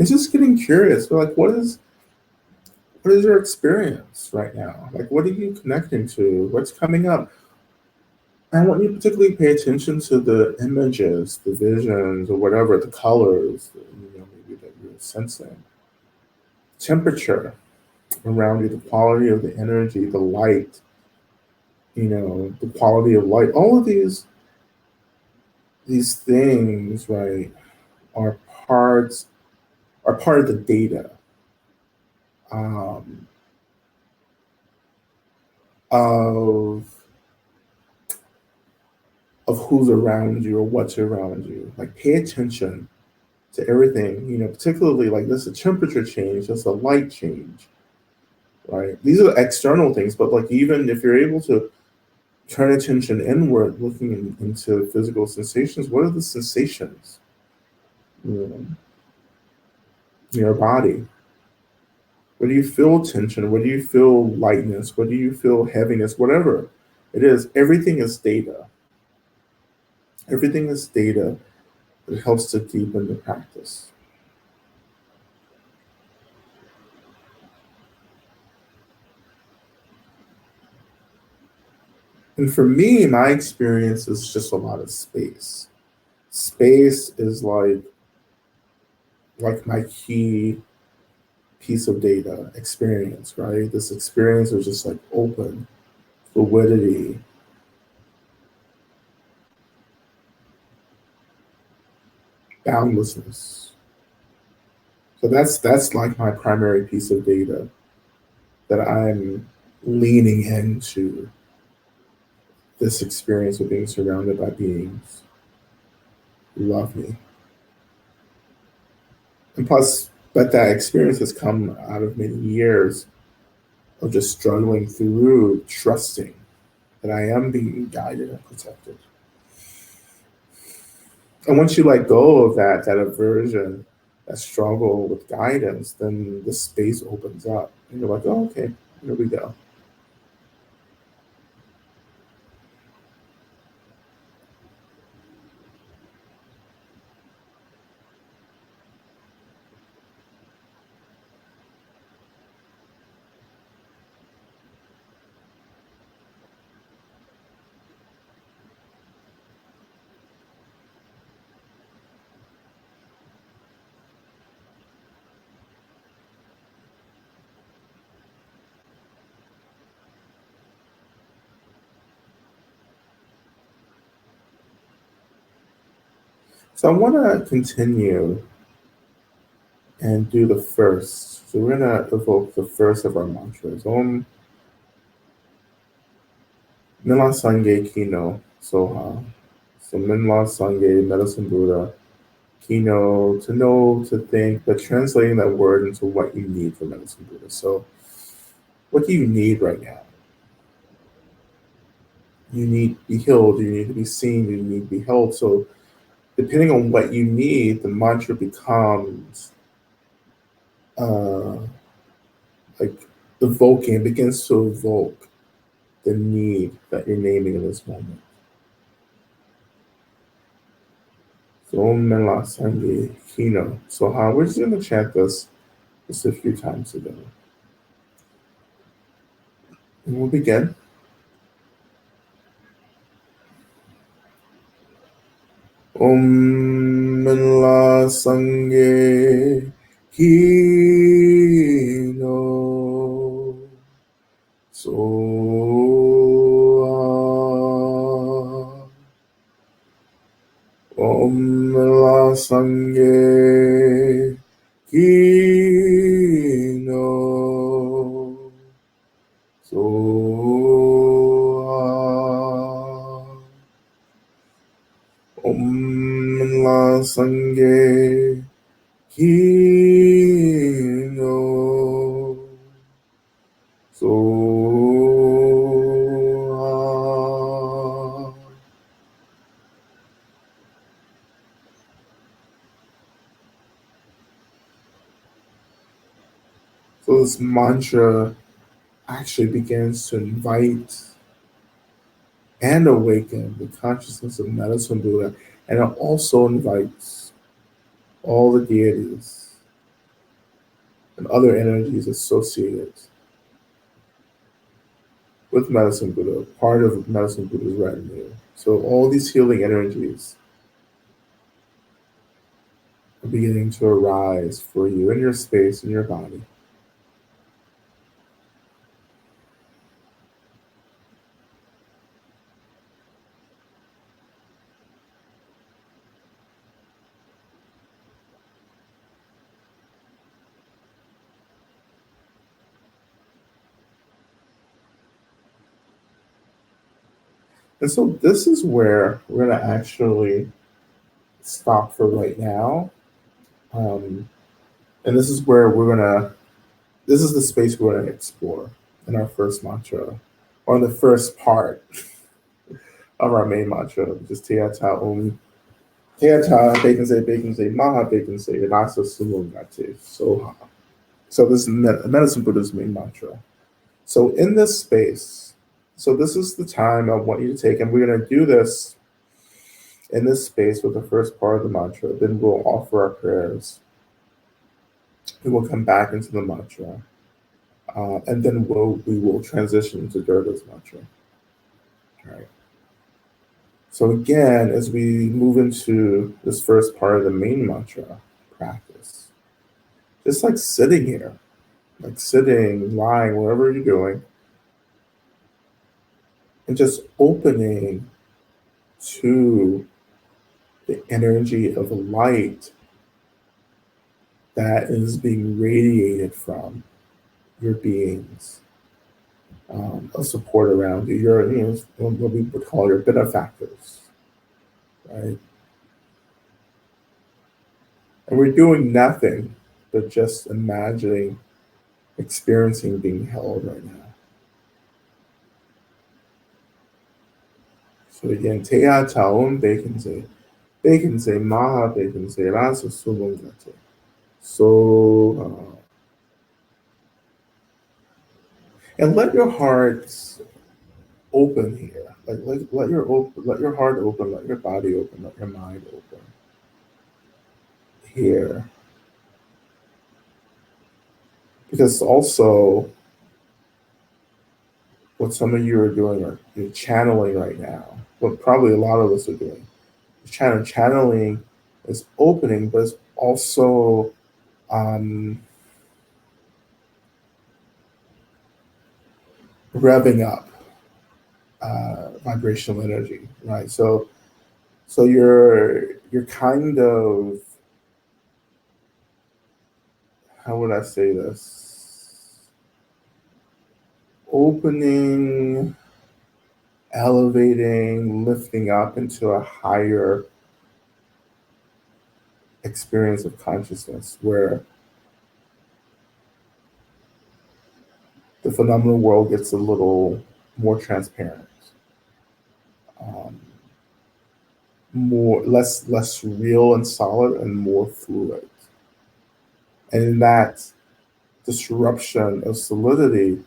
It's just getting curious. Like, what is your experience right now? Like, what are you connecting to? What's coming up? I want you to particularly pay attention to the images, the visions, or whatever, the colors, maybe that you're sensing. Temperature around you, the quality of the energy, the light, the quality of light. All of these things, right, are parts are part of the data, um, of who's around you or what's around you. Like, pay attention to everything, particularly like there's a temperature change, there's a light change, right? These are external things, but like even if you're able to turn attention inward, looking into physical sensations, what are the sensations, in your body? Where do you feel tension? Where do you feel lightness? Where do you feel heaviness? Whatever it is, everything is data. Everything is data that helps to deepen the practice. And for me, my experience is just a lot of space. Space is like my key piece of data experience, right? This experience is just like open, fluidity, boundlessness. So that's like my primary piece of data that I'm leaning into this experience of being surrounded by beings who love me. And plus, but that experience has come out of many years of just struggling through trusting that I am being guided and protected. And once you let go of that aversion, that struggle with guidance, then the space opens up. And you're like, oh, okay, here we go. So I want to continue and do the first. So we're going to evoke the first of our mantras. Om Mila Sange Kino Soha. So Minla Sange, Medicine Buddha, Kino, to know, to think, but translating that word into what you need for Medicine Buddha. So what do you need right now? You need to be healed, you need to be seen, you need to be held. So depending on what you need, the mantra becomes uh, like evoking, begins to evoke the need that you're naming in this moment. So Om Mela Sangye Kino. So we're just gonna chant this just a few times together. And we'll begin. Om Mela Sangye Kino. So Kino Soha Om La Sange Kino Soha. So this mantra actually begins to invite and awaken the consciousness of Medicine Buddha, and it also invites all the deities and other energies associated with Medicine Buddha, part of Medicine Buddha's retinue. So all these healing energies are beginning to arise for you in your space, in your body. And so this is where we're going to actually stop for right now. And this is where this is the space we're going to explore in our first mantra, or in the first part of our main mantra, which is Teata Om. Teata, Bacon say, Maha Bacon say, Rasa Sumungate, Soha. So this is Medicine Buddha's main mantra. So in this space, so this is the time I want you to take, and we're going to do this in this space with the first part of the mantra. Then we'll offer our prayers. We will come back into the mantra. And then we will transition to Durga's mantra. All right. So again, as we move into this first part of the main mantra practice, just like sitting here, like sitting, lying, whatever you're doing, and just opening to the energy of light that is being radiated from your beings, of support around you. What we would call your benefactors, right? And we're doing nothing but just imagining, experiencing being held right now. So again, Teya Taon Bacon say Maha Bacon say Rasa Sumungate. So and let your hearts open here. Let your heart open, let your body open, let your mind open here. Because also what some of you are doing, or you're channeling right now, what probably a lot of us are doing. Channeling is opening, but it's also revving up vibrational energy, right? So you're kind of, how would I say this? Opening, elevating, lifting up into a higher experience of consciousness where the phenomenal world gets a little more transparent, um, less real and solid, and more fluid. And in that disruption of solidity,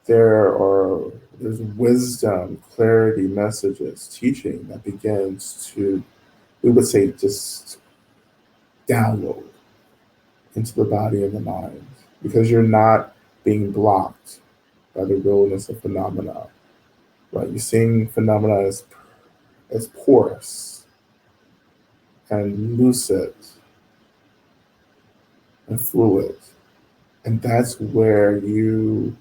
there's wisdom, clarity, messages, teaching that begins to, we would say, just download into the body and the mind, because you're not being blocked by the realness of phenomena. Right? You're seeing phenomena as porous and lucid and fluid. And that's where you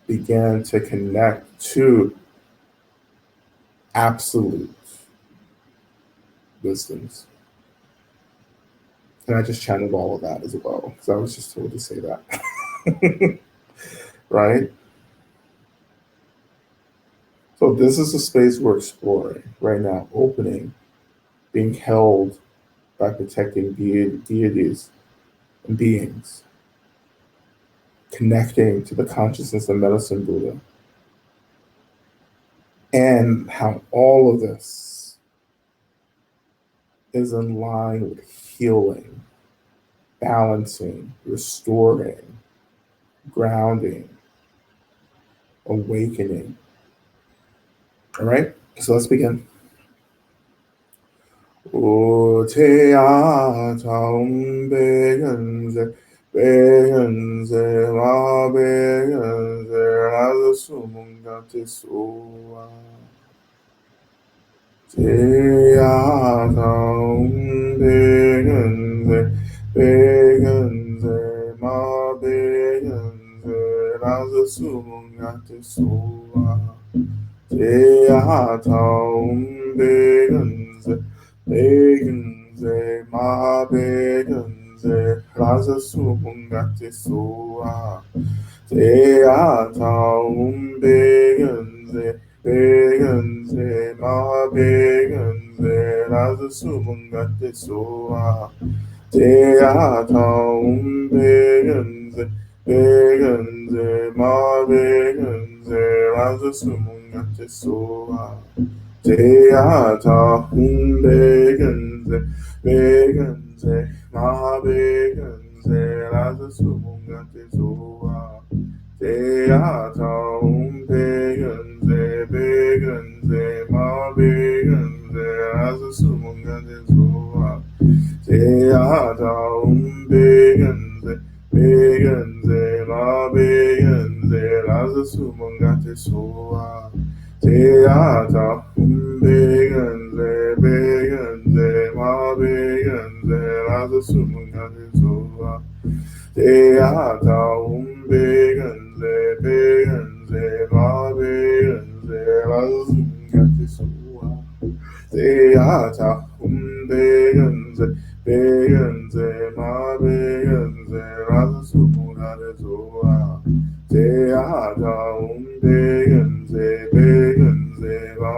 begin to connect to absolute, wisdoms. And I just channeled all of that as well, because I was just told to say that. Right? So this is a space we're exploring right now, opening, being held by protecting deities and beings, connecting to the consciousness of medicine Buddha, and how all of this is in line with healing, balancing, restoring, grounding, awakening. All right, so let's begin. O te a taum begenze, begenze, ma begenze, raza sumunga te sua. Te a taum begenze, begenze, ma begenze, raza sumunga te sua. Te a taum begenze, begenze, ma begenze, raza subungate sua. Te ata begenze, begenze, ma begenze, raza subungate sua. Te ata begenze, begenze, ma begenze, raza subungate sua. Teata begenze, begenze, ma begenze, raza subungate zoa. Teata begenze, begenze, ma begenze, raza subungate zoa. Teata begenze, begenze, ma begenze, raza subungate zoa. Teata begenze, begenze, ma begenze, raza subungate zoa. Teata begenze, begenze, ma begenze, raza subungate zoa. Teata begenze, begenze, ma begenze, raza subungate zoa. Teata begenze, begenze, ma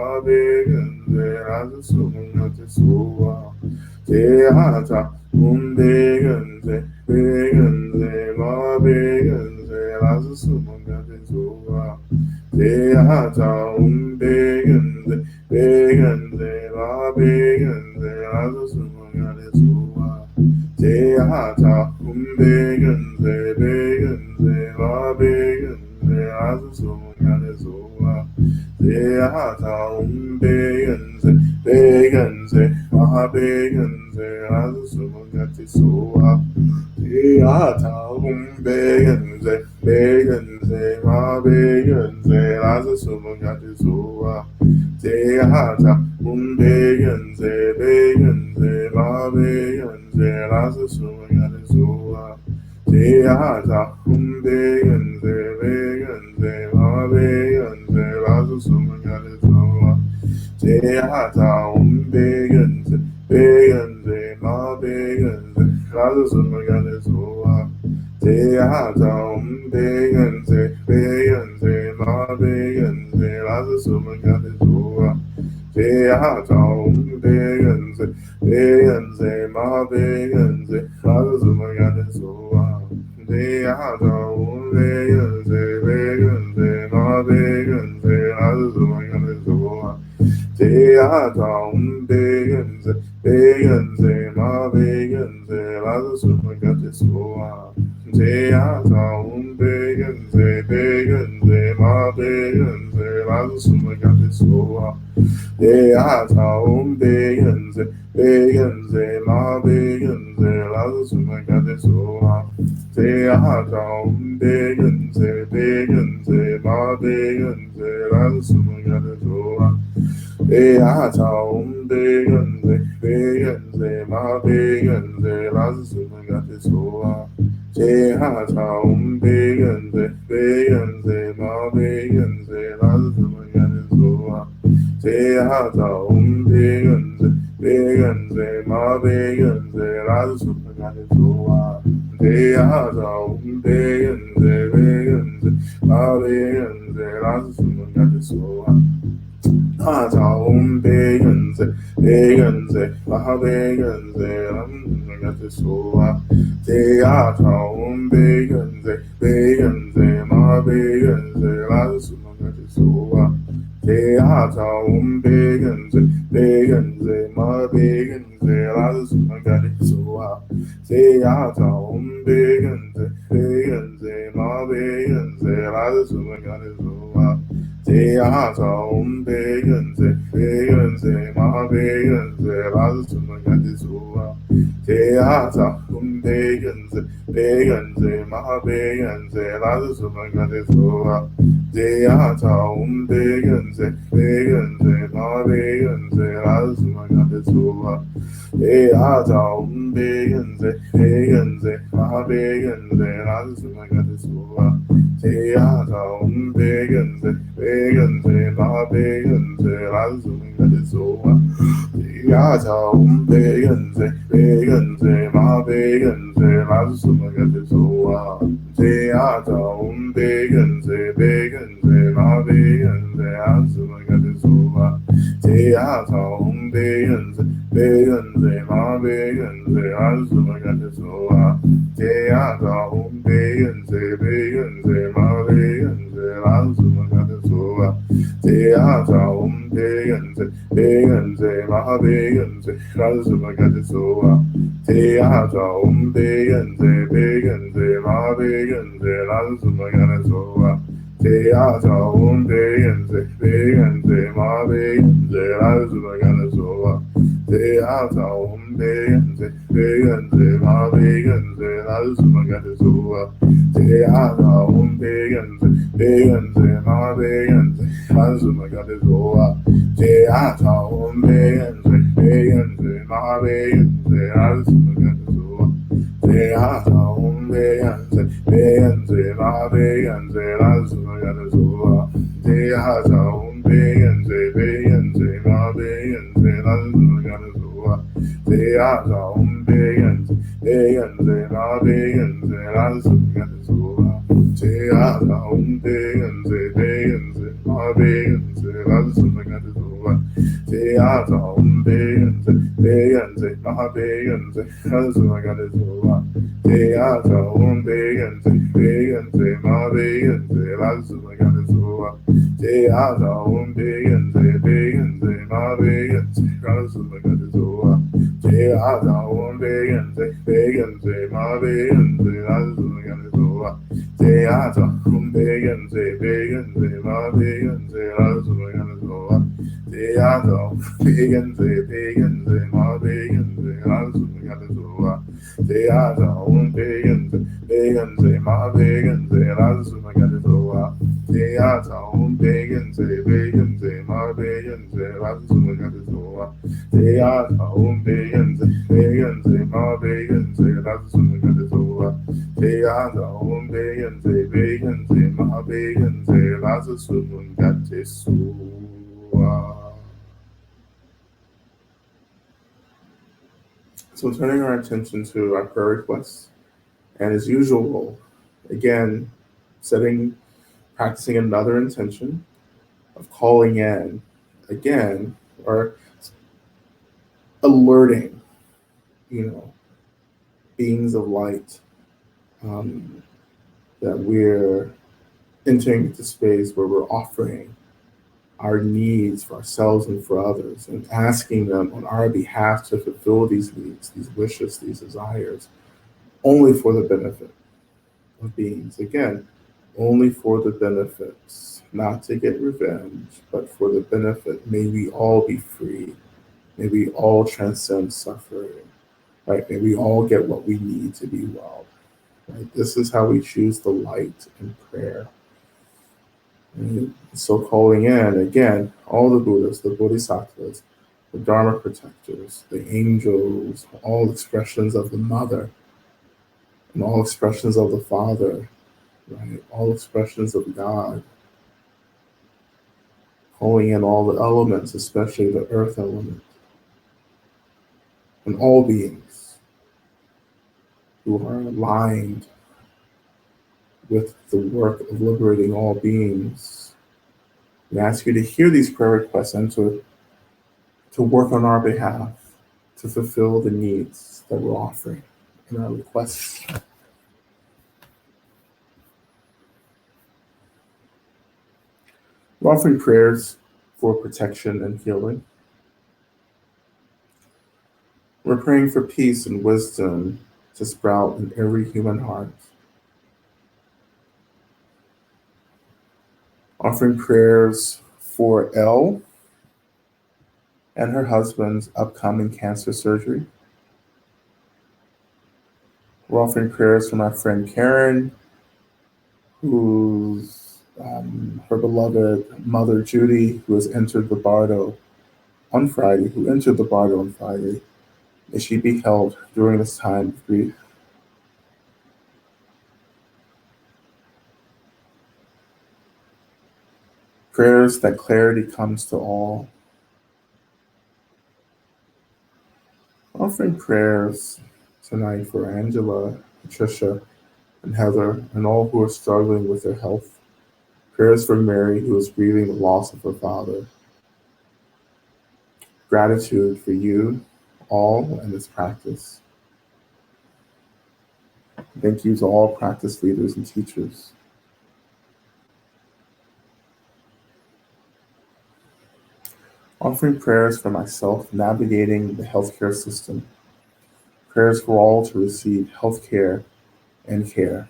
begenze, raza subungate zoa. Teata begenze, begenze, ma begenze, raza subungate zoa. Teata begenze, begenze, ma begenze, raza subungate zoa. Teata begenze, begenze, ma begenze, raza subungate zoa. Teata begenze, begenze, ma begenze, raza subungate zoa. Teata begenze, begenze, ma begenze, raza subungate zoa. Teata begenze, begenze, ma begenze, raza subungate zoa. Teata begenze, begenze, ma begenze, raza subungate zoa. Teata begenze, begenze, ma begenze, raza subungate zoa. Teata begenze, begenze, ma begenze, raza subungate zoa. Teata begenze, begenze, ma begenze, raza subungate zoa. Teata begenze, begenze, ma begenze, raza subungate zoa. Teata begenze, begenze, ma begenze, raza subungate zoa. Teata begenze, begenze, ma begenze, raza subungate zoa. Teata begenze, begenze, ma begenze, raza subungate zoa. Teata begenze, begenze, ma begenze, raza subungate zoa. Teata begenze, begenze, ma begenze, raza subungate zoa. Teata begenze, begenze, ma begenze, raza subungate zoa. Teata begenze, begenze, Begenze, Ma Begenze, Rasu Magade Soa, Deata, Begenze, Begenze, Ma Begenze, Rasu Magade Soa. Begenze, Begenze, Maha Begenze, Ramagatisua, Begenze, Begenze, Maha Begenze, Rasumagatisua, Begenze, Begenze, Maha Begenze, Rasumagatisua, Begenze, Begenze, Maha Begenze, Rasumagatisua, Teata Begenze, Begenze, Maha Begenze, Rasumagatisua. Teata Begenze, Begenze, Maha Begenze, Rasumagatisua. Teata Begenze, Begenze, Maha Begenze, Rasumagatisua. Teata Begenze, Begenze, Maha Begenze, Rasumagatisua. Teata Begenze, Begenze, Maha Begenze, Rasumagatisua. Teata Begenze, Begenze, Maha Begenze, Rasumagatisua. Teata Begenze, Begenze, Maha Begenze, Rasumagatisua. Teata Begenze, Begenze, Maha Begenze, Rasumagatisua. Teata Begenze, Begenze, Maha Begenze, Rasumagatisua. Teata Begenze, Begenze, Maha Begenze, Rasumagatisua. Teata Begenze, Begenze, Maha Begenze, Rasumagatisua. Teata Begenze, Begenze, Maha Begenze, Rasumagatisua. Teata Begenze, Begenze, Maha Begenze, Rasumagatisua. Teata Begenze, Begenze, Maha Begenze, Rasumagatisua. Teata Begenze, Begenze, Maha Begenze, Rasumagatisua. Teata Begenze, Begenze, Maha Begenze, Rasumagatisua. Teata Begenze, Begenze, Maha Begenze, Rasumagatisua. Teata Begenze, Begenze, Maha Begenze, Rasumagatisua. Teata Begenze, Begenze, Maha Begenze, Rasumagatisua. Teata Begenze, Begenze, Maha Begenze, Rasumagatisua. Teata Begenze, Begenze, Maha Begenze, Rasumagatisua. Teata Begenze, Begenze, Maha Begenze, Rasumagatisua. Teata Begenze, Begenze, Maha Begenze, Rasumagatisua. Teata Begenze, Begenze, Maha Begenze, Rasumagatisua. Teata Begenze, Begenze, Maha Begenze, Rasumagatisua. Teata Begenze, Begenze, Maha Begenze, Rasumagatisua. Teata Begenze, Begenze, Maha Begenze, Rasumagatisua. Teata Begenze, Begenze, Maha Begenze, Rasumagatisua. Teata Begenze, Begenze, Maha Begenze, Rasumagatisua. So turning our attention to our prayer requests, and as usual, again, practicing another intention of calling in again, or alerting, beings of light, um, that we're entering into space where we're offering our needs for ourselves and for others and asking them on our behalf to fulfill these needs, these wishes, these desires, only for the benefit of beings. Again, only for the benefits, not to get revenge, but for the benefit. May we all be free. May we all transcend suffering. Right? May we all get what we need to be well. Right? This is how we choose the light in prayer. Right? So calling in again all the Buddhas, the Bodhisattvas, the Dharma protectors, the angels, all expressions of the Mother, and all expressions of the Father, right? All expressions of God, calling in all the elements, especially the earth element, and all beings who are aligned with the work of liberating all beings. We ask you to hear these prayer requests and to work on our behalf to fulfill the needs that we're offering in our requests. We're offering prayers for protection and healing. We're praying for peace and wisdom to sprout in every human heart. Offering prayers for Elle and her husband's upcoming cancer surgery. We're offering prayers for my friend Karen, who's her beloved mother Judy, who has entered the bardo on Friday, who entered the bardo on Friday. May she be held during this time of grief. Prayers that clarity comes to all. Offering prayers tonight for Angela, Patricia, and Heather, and all who are struggling with their health. Prayers for Mary, who is grieving the loss of her father. Gratitude for you all in this practice. Thank you to all practice leaders and teachers. Offering prayers for myself navigating the healthcare system. Prayers for all to receive health care and care.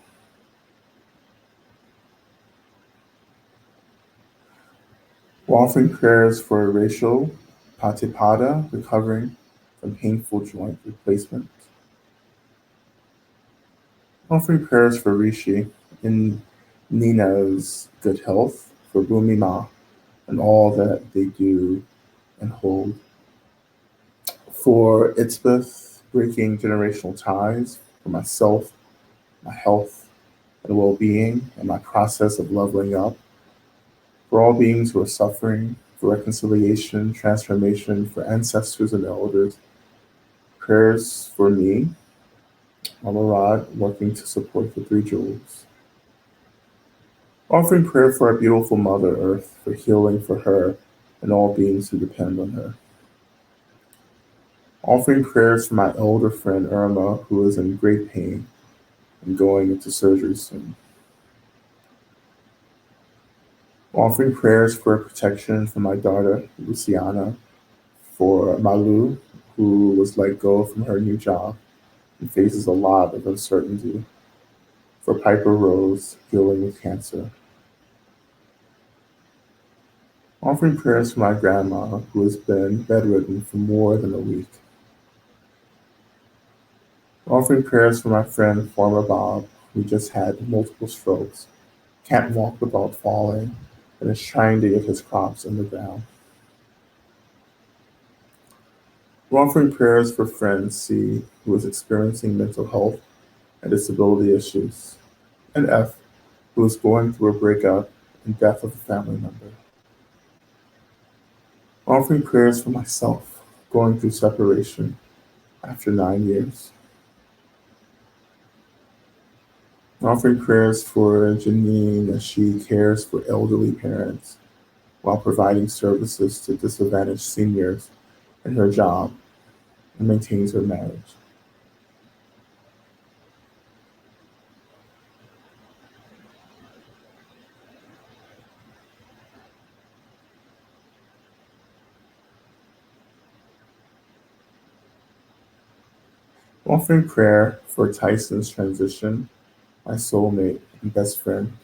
We're offering prayers for Rachel Patipada recovering from painful joint replacement. Offering prayers for Rishi in Nina's good health, for Bhumima and all that they do and hold. For Itzbeth breaking generational ties, for myself, my health and well-being, and my process of leveling up. For all beings who are suffering, for reconciliation, transformation, for ancestors and elders. Prayers for me, Lama Rod, working to support the three jewels. Offering prayer for our beautiful Mother Earth, for healing for her and all beings who depend on her. Offering prayers for my elder friend Irma, who is in great pain and going into surgery soon. Offering prayers for protection for my daughter, Luciana, for Malu, who was let go from her new job and faces a lot of uncertainty, for Piper Rose, healing with cancer. Offering prayers for my grandma, who has been bedridden for more than a week. Offering prayers for my friend, former Bob, who just had multiple strokes, can't walk without falling, and is trying to get his crops in the ground. We're offering prayers for friend C, who is experiencing mental health and disability issues, and F, who is going through a breakup and death of a family member. Offering prayers for myself, going through separation after 9 years. Offering prayers for Janine as she cares for elderly parents while providing services to disadvantaged seniors in her job and maintains her marriage. Offering prayer for Tyson's transition, my soulmate and best friend.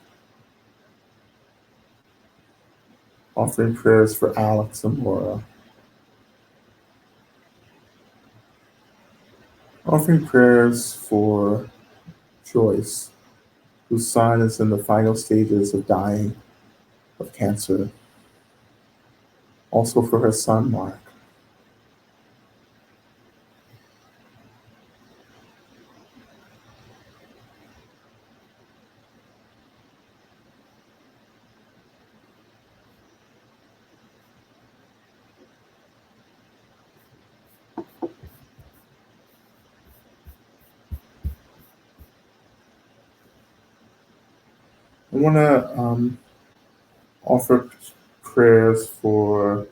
Offering prayers for Alex and Laura. Offering prayers for Joyce, whose son is in the final stages of dying of cancer. Also for her son, Mark. I want to offer prayers for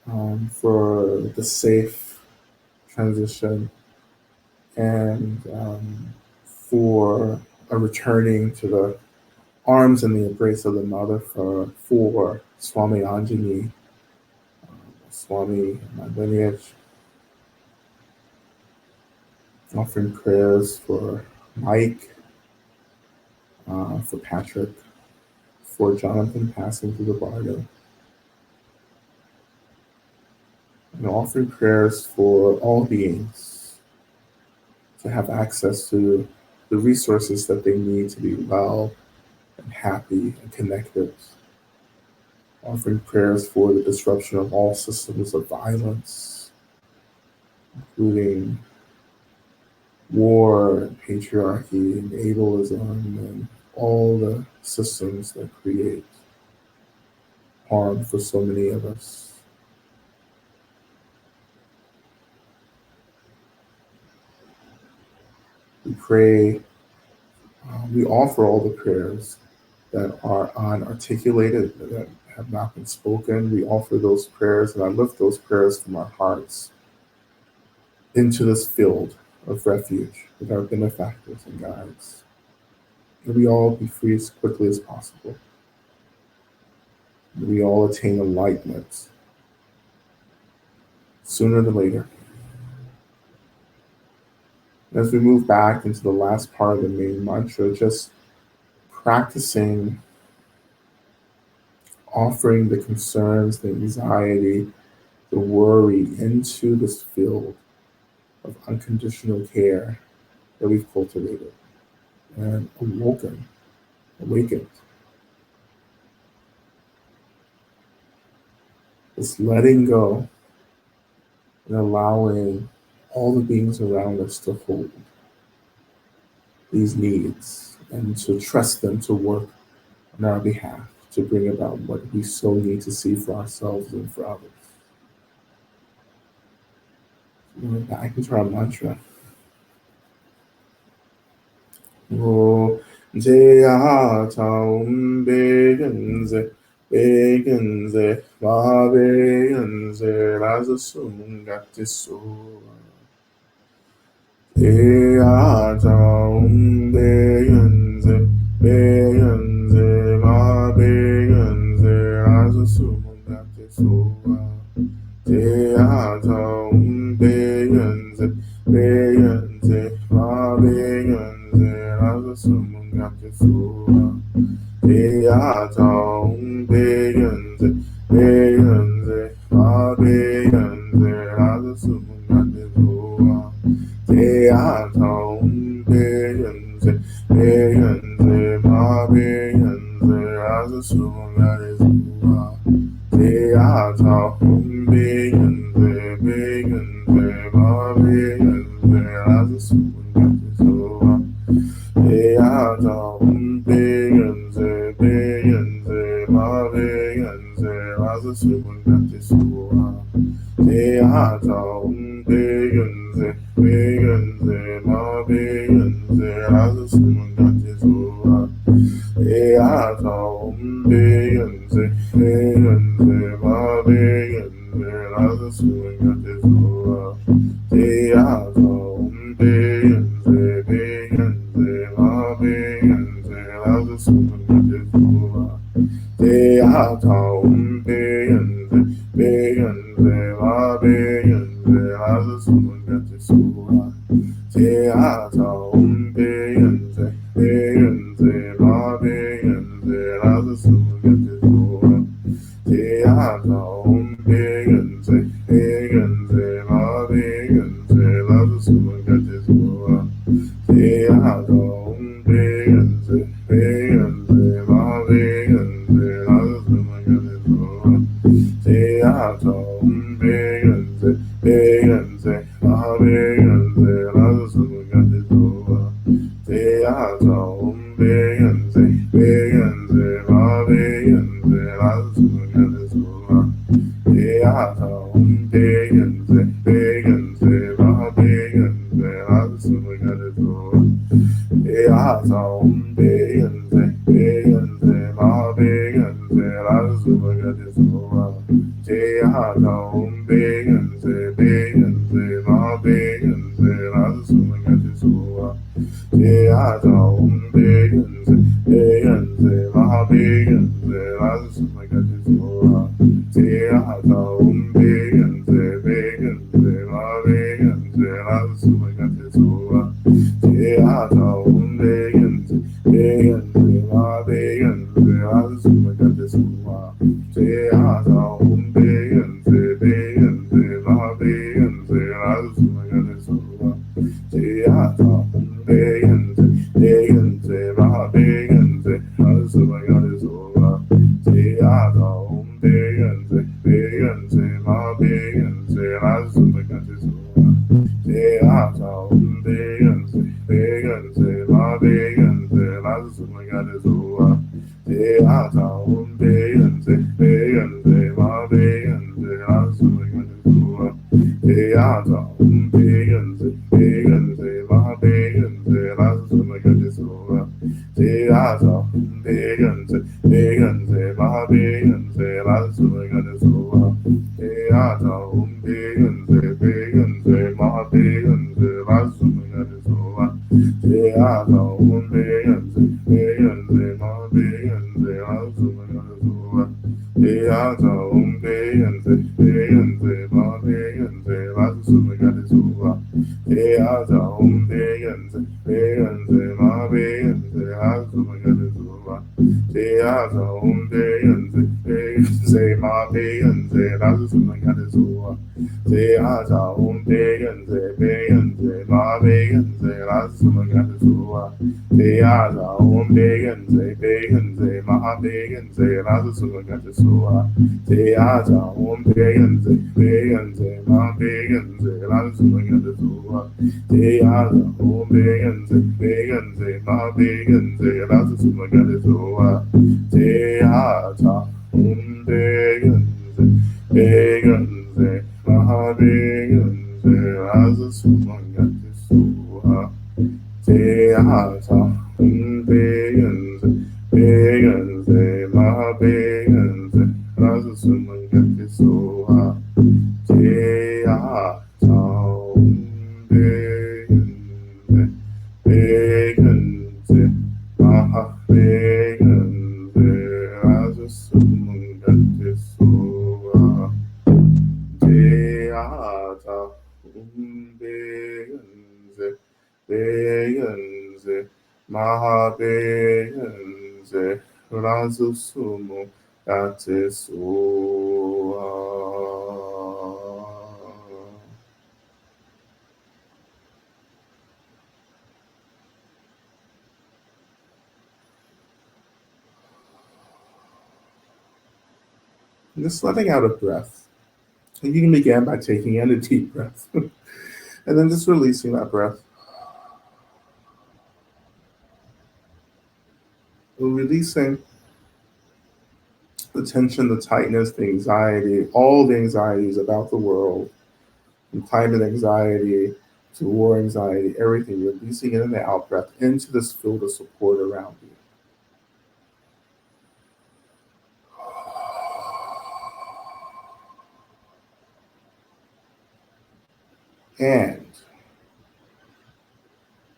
the safe transition and for a returning to the arms and the embrace of the mother for Swami Anjani, Swami, my lineage, offering prayers for Mike, for Patrick, for Jonathan passing through the bargain, and offering prayers for all beings to have access to the resources that they need to be well and happy and connected. Offering prayers for the disruption of all systems of violence, including war and patriarchy and ableism and all the systems that create harm for so many of us. We pray, we offer all the prayers that are unarticulated, that have not been spoken. We offer those prayers, and I lift those prayers from our hearts into this field of refuge with our benefactors and guides. May we all be free as quickly as possible. May we all attain enlightenment sooner than later. As we move back into the last part of the main mantra, just practicing offering the concerns, the anxiety, the worry into this field of unconditional care that we've cultivated and awakened. It's letting go and allowing all the beings around us to hold these needs and to trust them to work on our behalf to bring about what we so need to see for ourselves and for others. We're back into our mantra. Oh, Jaya Taum Begenze, Begenze, Ma Begenze, Razasum Gatisu. Jaya Taum Begenze, Begenze, Ma Begenze, Razasum Gatisu. Jaya Taum Begenze, Begenze, Ma Begenze, Razasumungate Sura. Teatong Begenze, Begenze, Ma Begenze, Razasumungate Sura. Teatong Begenze, Begenze, Ma Begenze, Razasumungate Sura. Teatong Begenze, Begenze, Ma Begenze, Razasumungate Sura. Beatam, Begenze, Begenze, Ma Begenze, Raza Subunati Sura. Beatam, Begenze, Begenze, Ma Begenze, Raza Subunati Sura. Beatam, Begenze, Begenze, Ma Begenze, Raza Subunati Sura. Beatam, Begenze, Begenze, Ma Begenze, Raza Subunati Sura. Beatam, Begenze, Begenze, Ma Begenze, Raza Subunati Sura. Beatam, Begenze, Begenze, Ma Begenze, Raza Subunati Sura. Beatam, Begenze, Begenze, Ma Begenze, Raza Subunati Sura. Beatam, Begenze, Begenze, Ma Begenze, Raza Subunati Sura. Beatam, Begenze, Begenze, Ma Begenze, Raza Subunati Sura. Beatam, Begenze, Begenze, Ma Begenze, Raza Subunati Sura. Beatam, Begenze, Begenze, Ma Begenze, Raza Subunati Sura. Beatam, Begenze, Just letting out a breath. And you can begin by taking in a deep breath and then just releasing that breath. We're releasing the tension, the tightness, the anxiety, all the anxieties about the world, from climate anxiety to war anxiety, everything, releasing it in the out breath into this field of support around you. And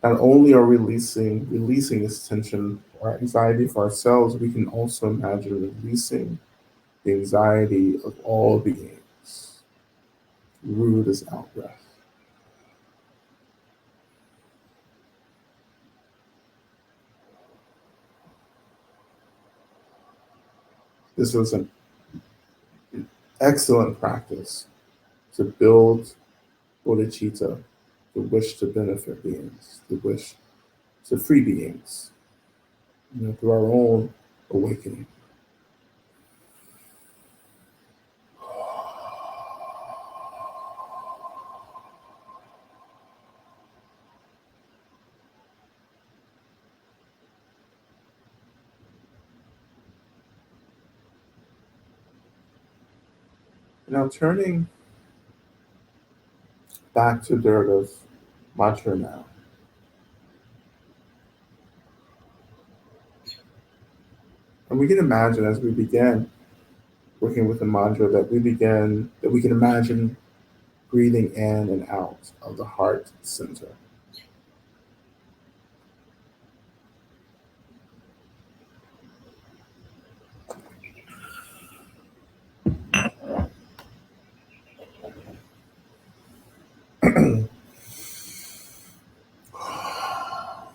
not only are we releasing this tension or anxiety for ourselves, we can also imagine releasing the anxiety of all beings through this out breath. This is an excellent practice to build bodhicitta, the wish to benefit beings, the wish to free beings, through our own awakening. Now turning back to Durga's mantra now. And we can imagine as we begin working with the mantra that we can imagine breathing in and out of the heart center.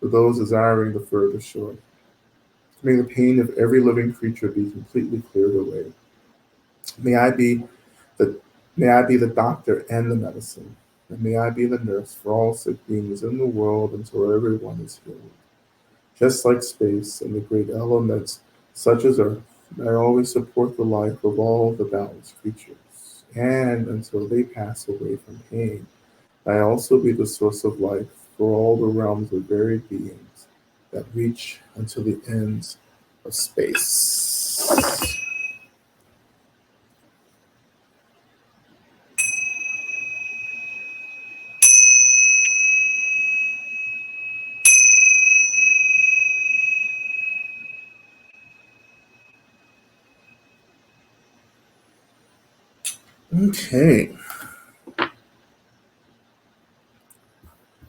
for those desiring the further shore. May the pain of every living creature be completely cleared away. May I be the may I be the doctor and the medicine, and may I be the nurse for all sick beings in the world until everyone is healed. Just like space and the great elements, such as Earth, may I always support the life of all the balanced creatures, and until they pass away from pain, may I also be the source of life for all the realms of varied beings that reach until the ends of space. Okay,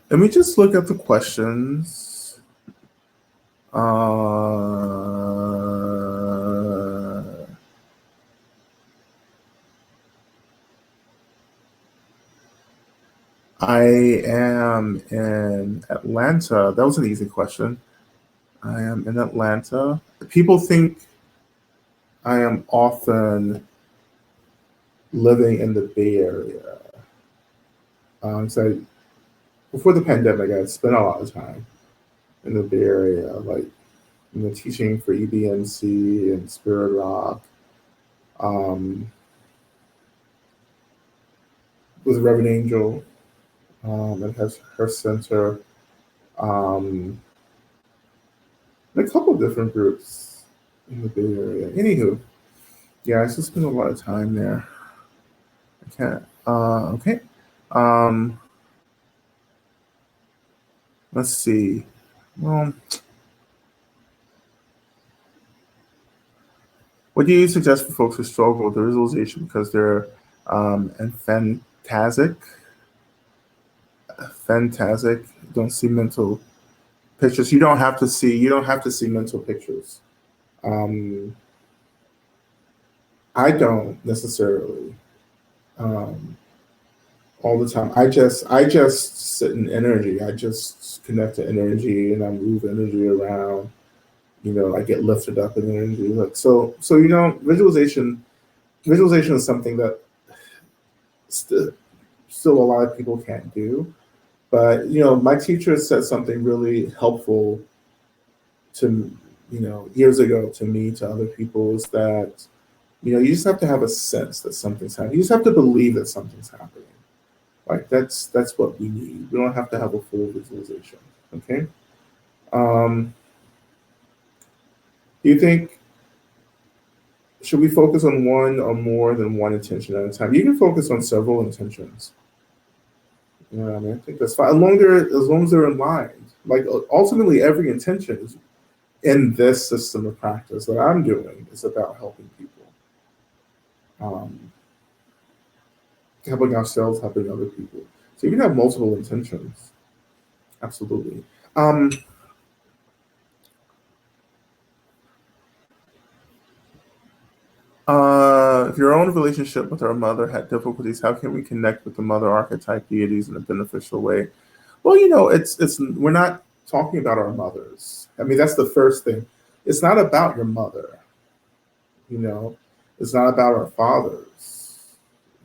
let me just look at the questions. I am in Atlanta. That was an easy question. I am in Atlanta. People think I am often living in the Bay Area. So before the pandemic, I spent a lot of time in the Bay Area, like teaching for EBMC and Spirit Rock. Um, with Reverend Angel and her center, um, and a couple of different groups in the Bay Area. Anywho, yeah, I just spent a lot of time there. I can't. Okay. Um, let's see. Well, what do you suggest for folks who struggle with the visualization because they're and phantastic, don't see mental pictures? You don't have to see. You don't have to see mental pictures. Um, I don't necessarily um, all the time. I just sit in energy. I just connect to energy and I move energy around. I get lifted up in energy. Like so. Visualization is something that still a lot of people can't do. But my teacher said something really helpful to years ago to me, to other people, is that you just have to have a sense that something's happening. You just have to believe that something's happening. Like that's what we need. We don't have to have a full visualization. Okay. Um, do you think should we focus on one or more than one intention at a time? You can focus on several intentions. I mean, I think that's fine. As long as they're in line. Like ultimately, every intention is in this system of practice that I'm doing is about helping people, um, helping ourselves, helping other people. So you can have multiple intentions. Absolutely. Um, if your own relationship with our mother had difficulties, how can we connect with the mother archetype deities in a beneficial way? Well, it's we're not talking about our mothers. I mean, that's the first thing. It's not about your mother. You know, it's not about our fathers.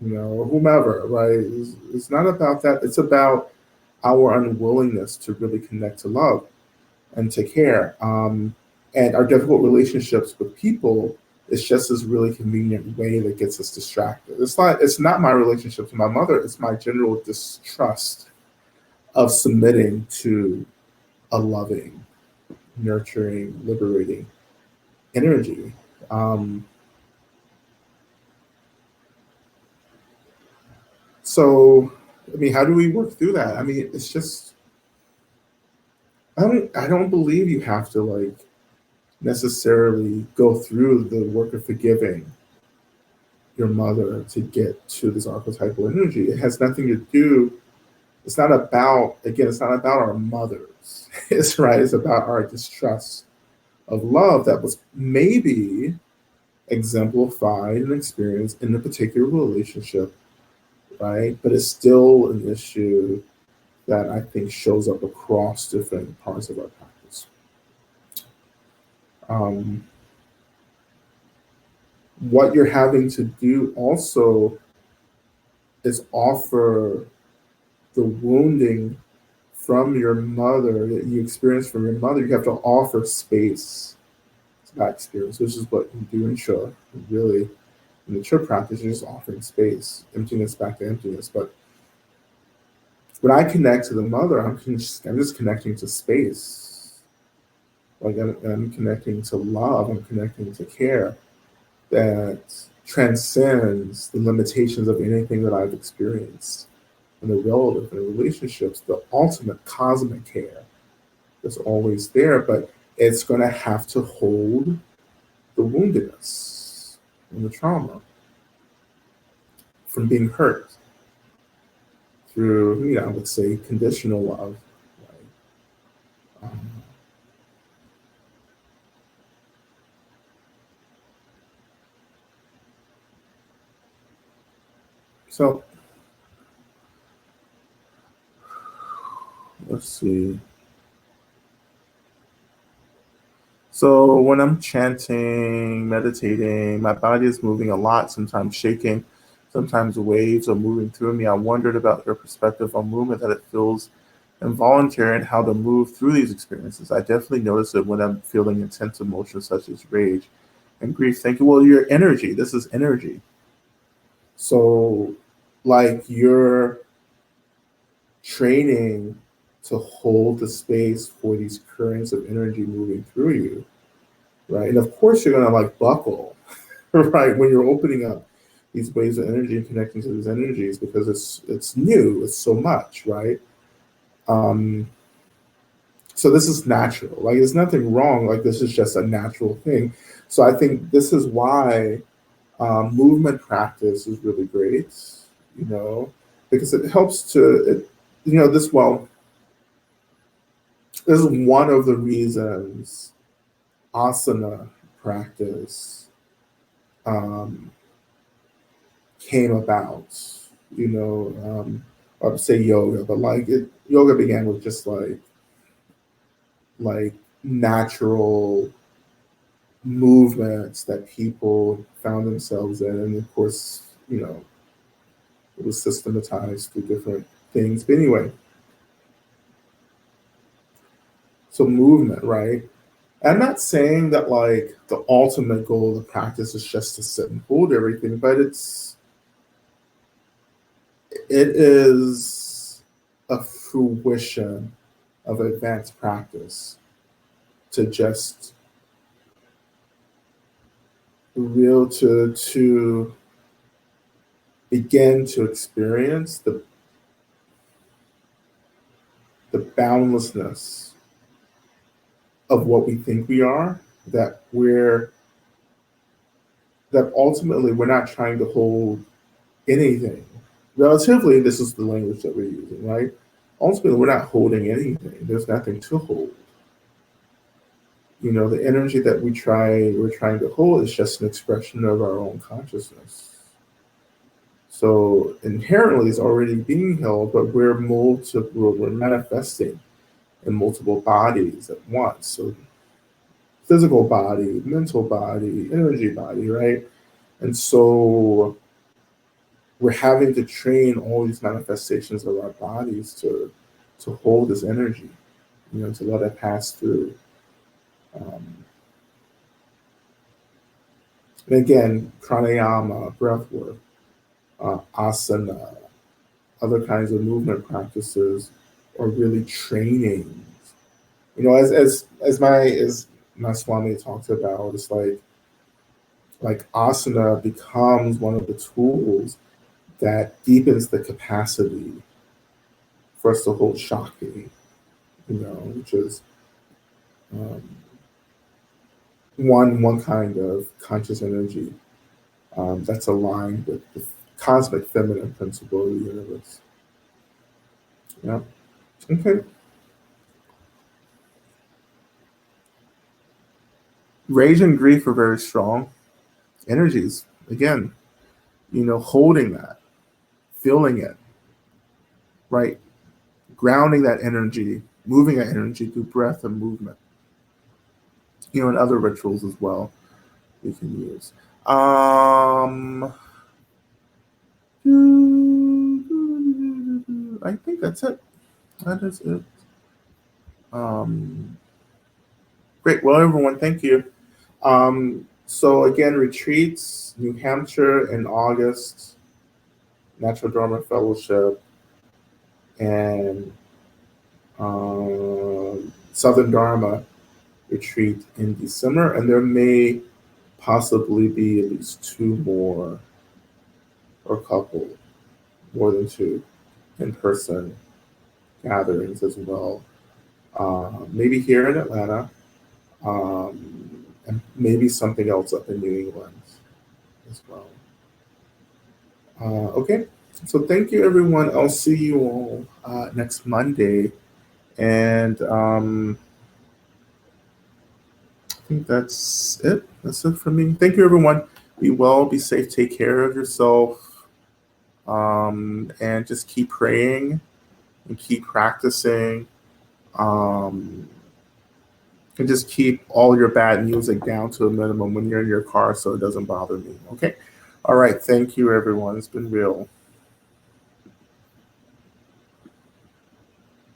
Or whomever, right? It's not about that. It's about our unwillingness to really connect to love and to care. And our difficult relationships with people is just this really convenient way that gets us distracted. It's not my relationship to my mother, it's my general distrust of submitting to a loving, nurturing, liberating energy. Um, so I mean, how do we work through that? I mean, it's just I don't believe you have to like necessarily go through the work of forgiving your mother to get to this archetypal energy. It has nothing to do. It's not about, again, it's not about our mothers. It's right. It's about our distrust of love that was maybe exemplified and experienced in a particular relationship, right? But it's still an issue that I think shows up across different parts of our practice. Um, what you're having to do also is offer the wounding from your mother that you experienced from your mother. You have to offer space to that experience, which is what you do in Cho. Really, in the Cho practice, you're just offering space, emptiness back to emptiness. But when I connect to the mother, I'm just connecting to space. Like I'm connecting to love. I'm connecting to care that transcends the limitations of anything that I've experienced in the world of the relationships. The ultimate cosmic care that's always there, but it's going to have to hold the woundedness and the trauma from being hurt through, let's say conditional love. Right? So let's see. So when I'm chanting, meditating, my body is moving a lot, sometimes shaking, sometimes waves are moving through me. I wondered about your perspective on movement, that it feels involuntary and how to move through these experiences. I definitely notice it when I'm feeling intense emotions such as rage and grief. Thank you. Well, your energy, this is energy. So, like, you're training to hold the space for these currents of energy moving through you, right? And of course, you're gonna like buckle, right, when you're opening up these waves of energy and connecting to these energies because it's new, it's so much, right? Um, so this is natural. Like, there's nothing wrong. Like, this is just a natural thing. So I think this is why movement practice is really great, because it helps this, well, this is one of the reasons asana practice um, came about, I would say yoga, but yoga began with just like natural movements that people found themselves in. And of course, it was systematized through different things. But anyway, so movement, right? I'm not saying that like the ultimate goal of the practice is just to sit and hold everything, but it is a fruition of advanced practice to just to begin to experience the boundlessness of what we think we are, that ultimately we're not trying to hold anything. Relatively, this is the language that we're using, right? Ultimately, we're not holding anything. There's nothing to hold. The energy that we're trying to hold is just an expression of our own consciousness. So inherently, it's already being held, but we're manifesting in multiple bodies at once. So physical body, mental body, energy body, right? And so we're having to train all these manifestations of our bodies to hold this energy, to let it pass through. Um, and again, pranayama, breath work, asana, other kinds of movement practices are really training. As my Swami talks about, it's like asana becomes one of the tools that deepens the capacity for us to hold Shakti, which is um, one kind of conscious energy that's aligned with the cosmic feminine principle of the universe. Yeah. Okay. Rage and grief are very strong energies. Again, holding that, feeling it, right? grounding that energy, moving that energy through breath and movement. And other rituals as well we can use. I think that's it. That is it. Great. Well, everyone, thank you. So again, retreats, New Hampshire in August, Natural Dharma Fellowship, and Southern Dharma retreat in December, and there may possibly be at least two more, or a couple, more than two, in-person gatherings as well. Maybe here in Atlanta, and maybe something else up in New England as well. Okay, so thank you, everyone. I'll see you all next Monday, and I think that's it. That's it for me. Thank you, everyone. Be well, be safe, take care of yourself, and just keep praying and keep practicing. And just keep all your bad music down to a minimum when you're in your car so it doesn't bother me. Okay? All right. Thank you, everyone. It's been real.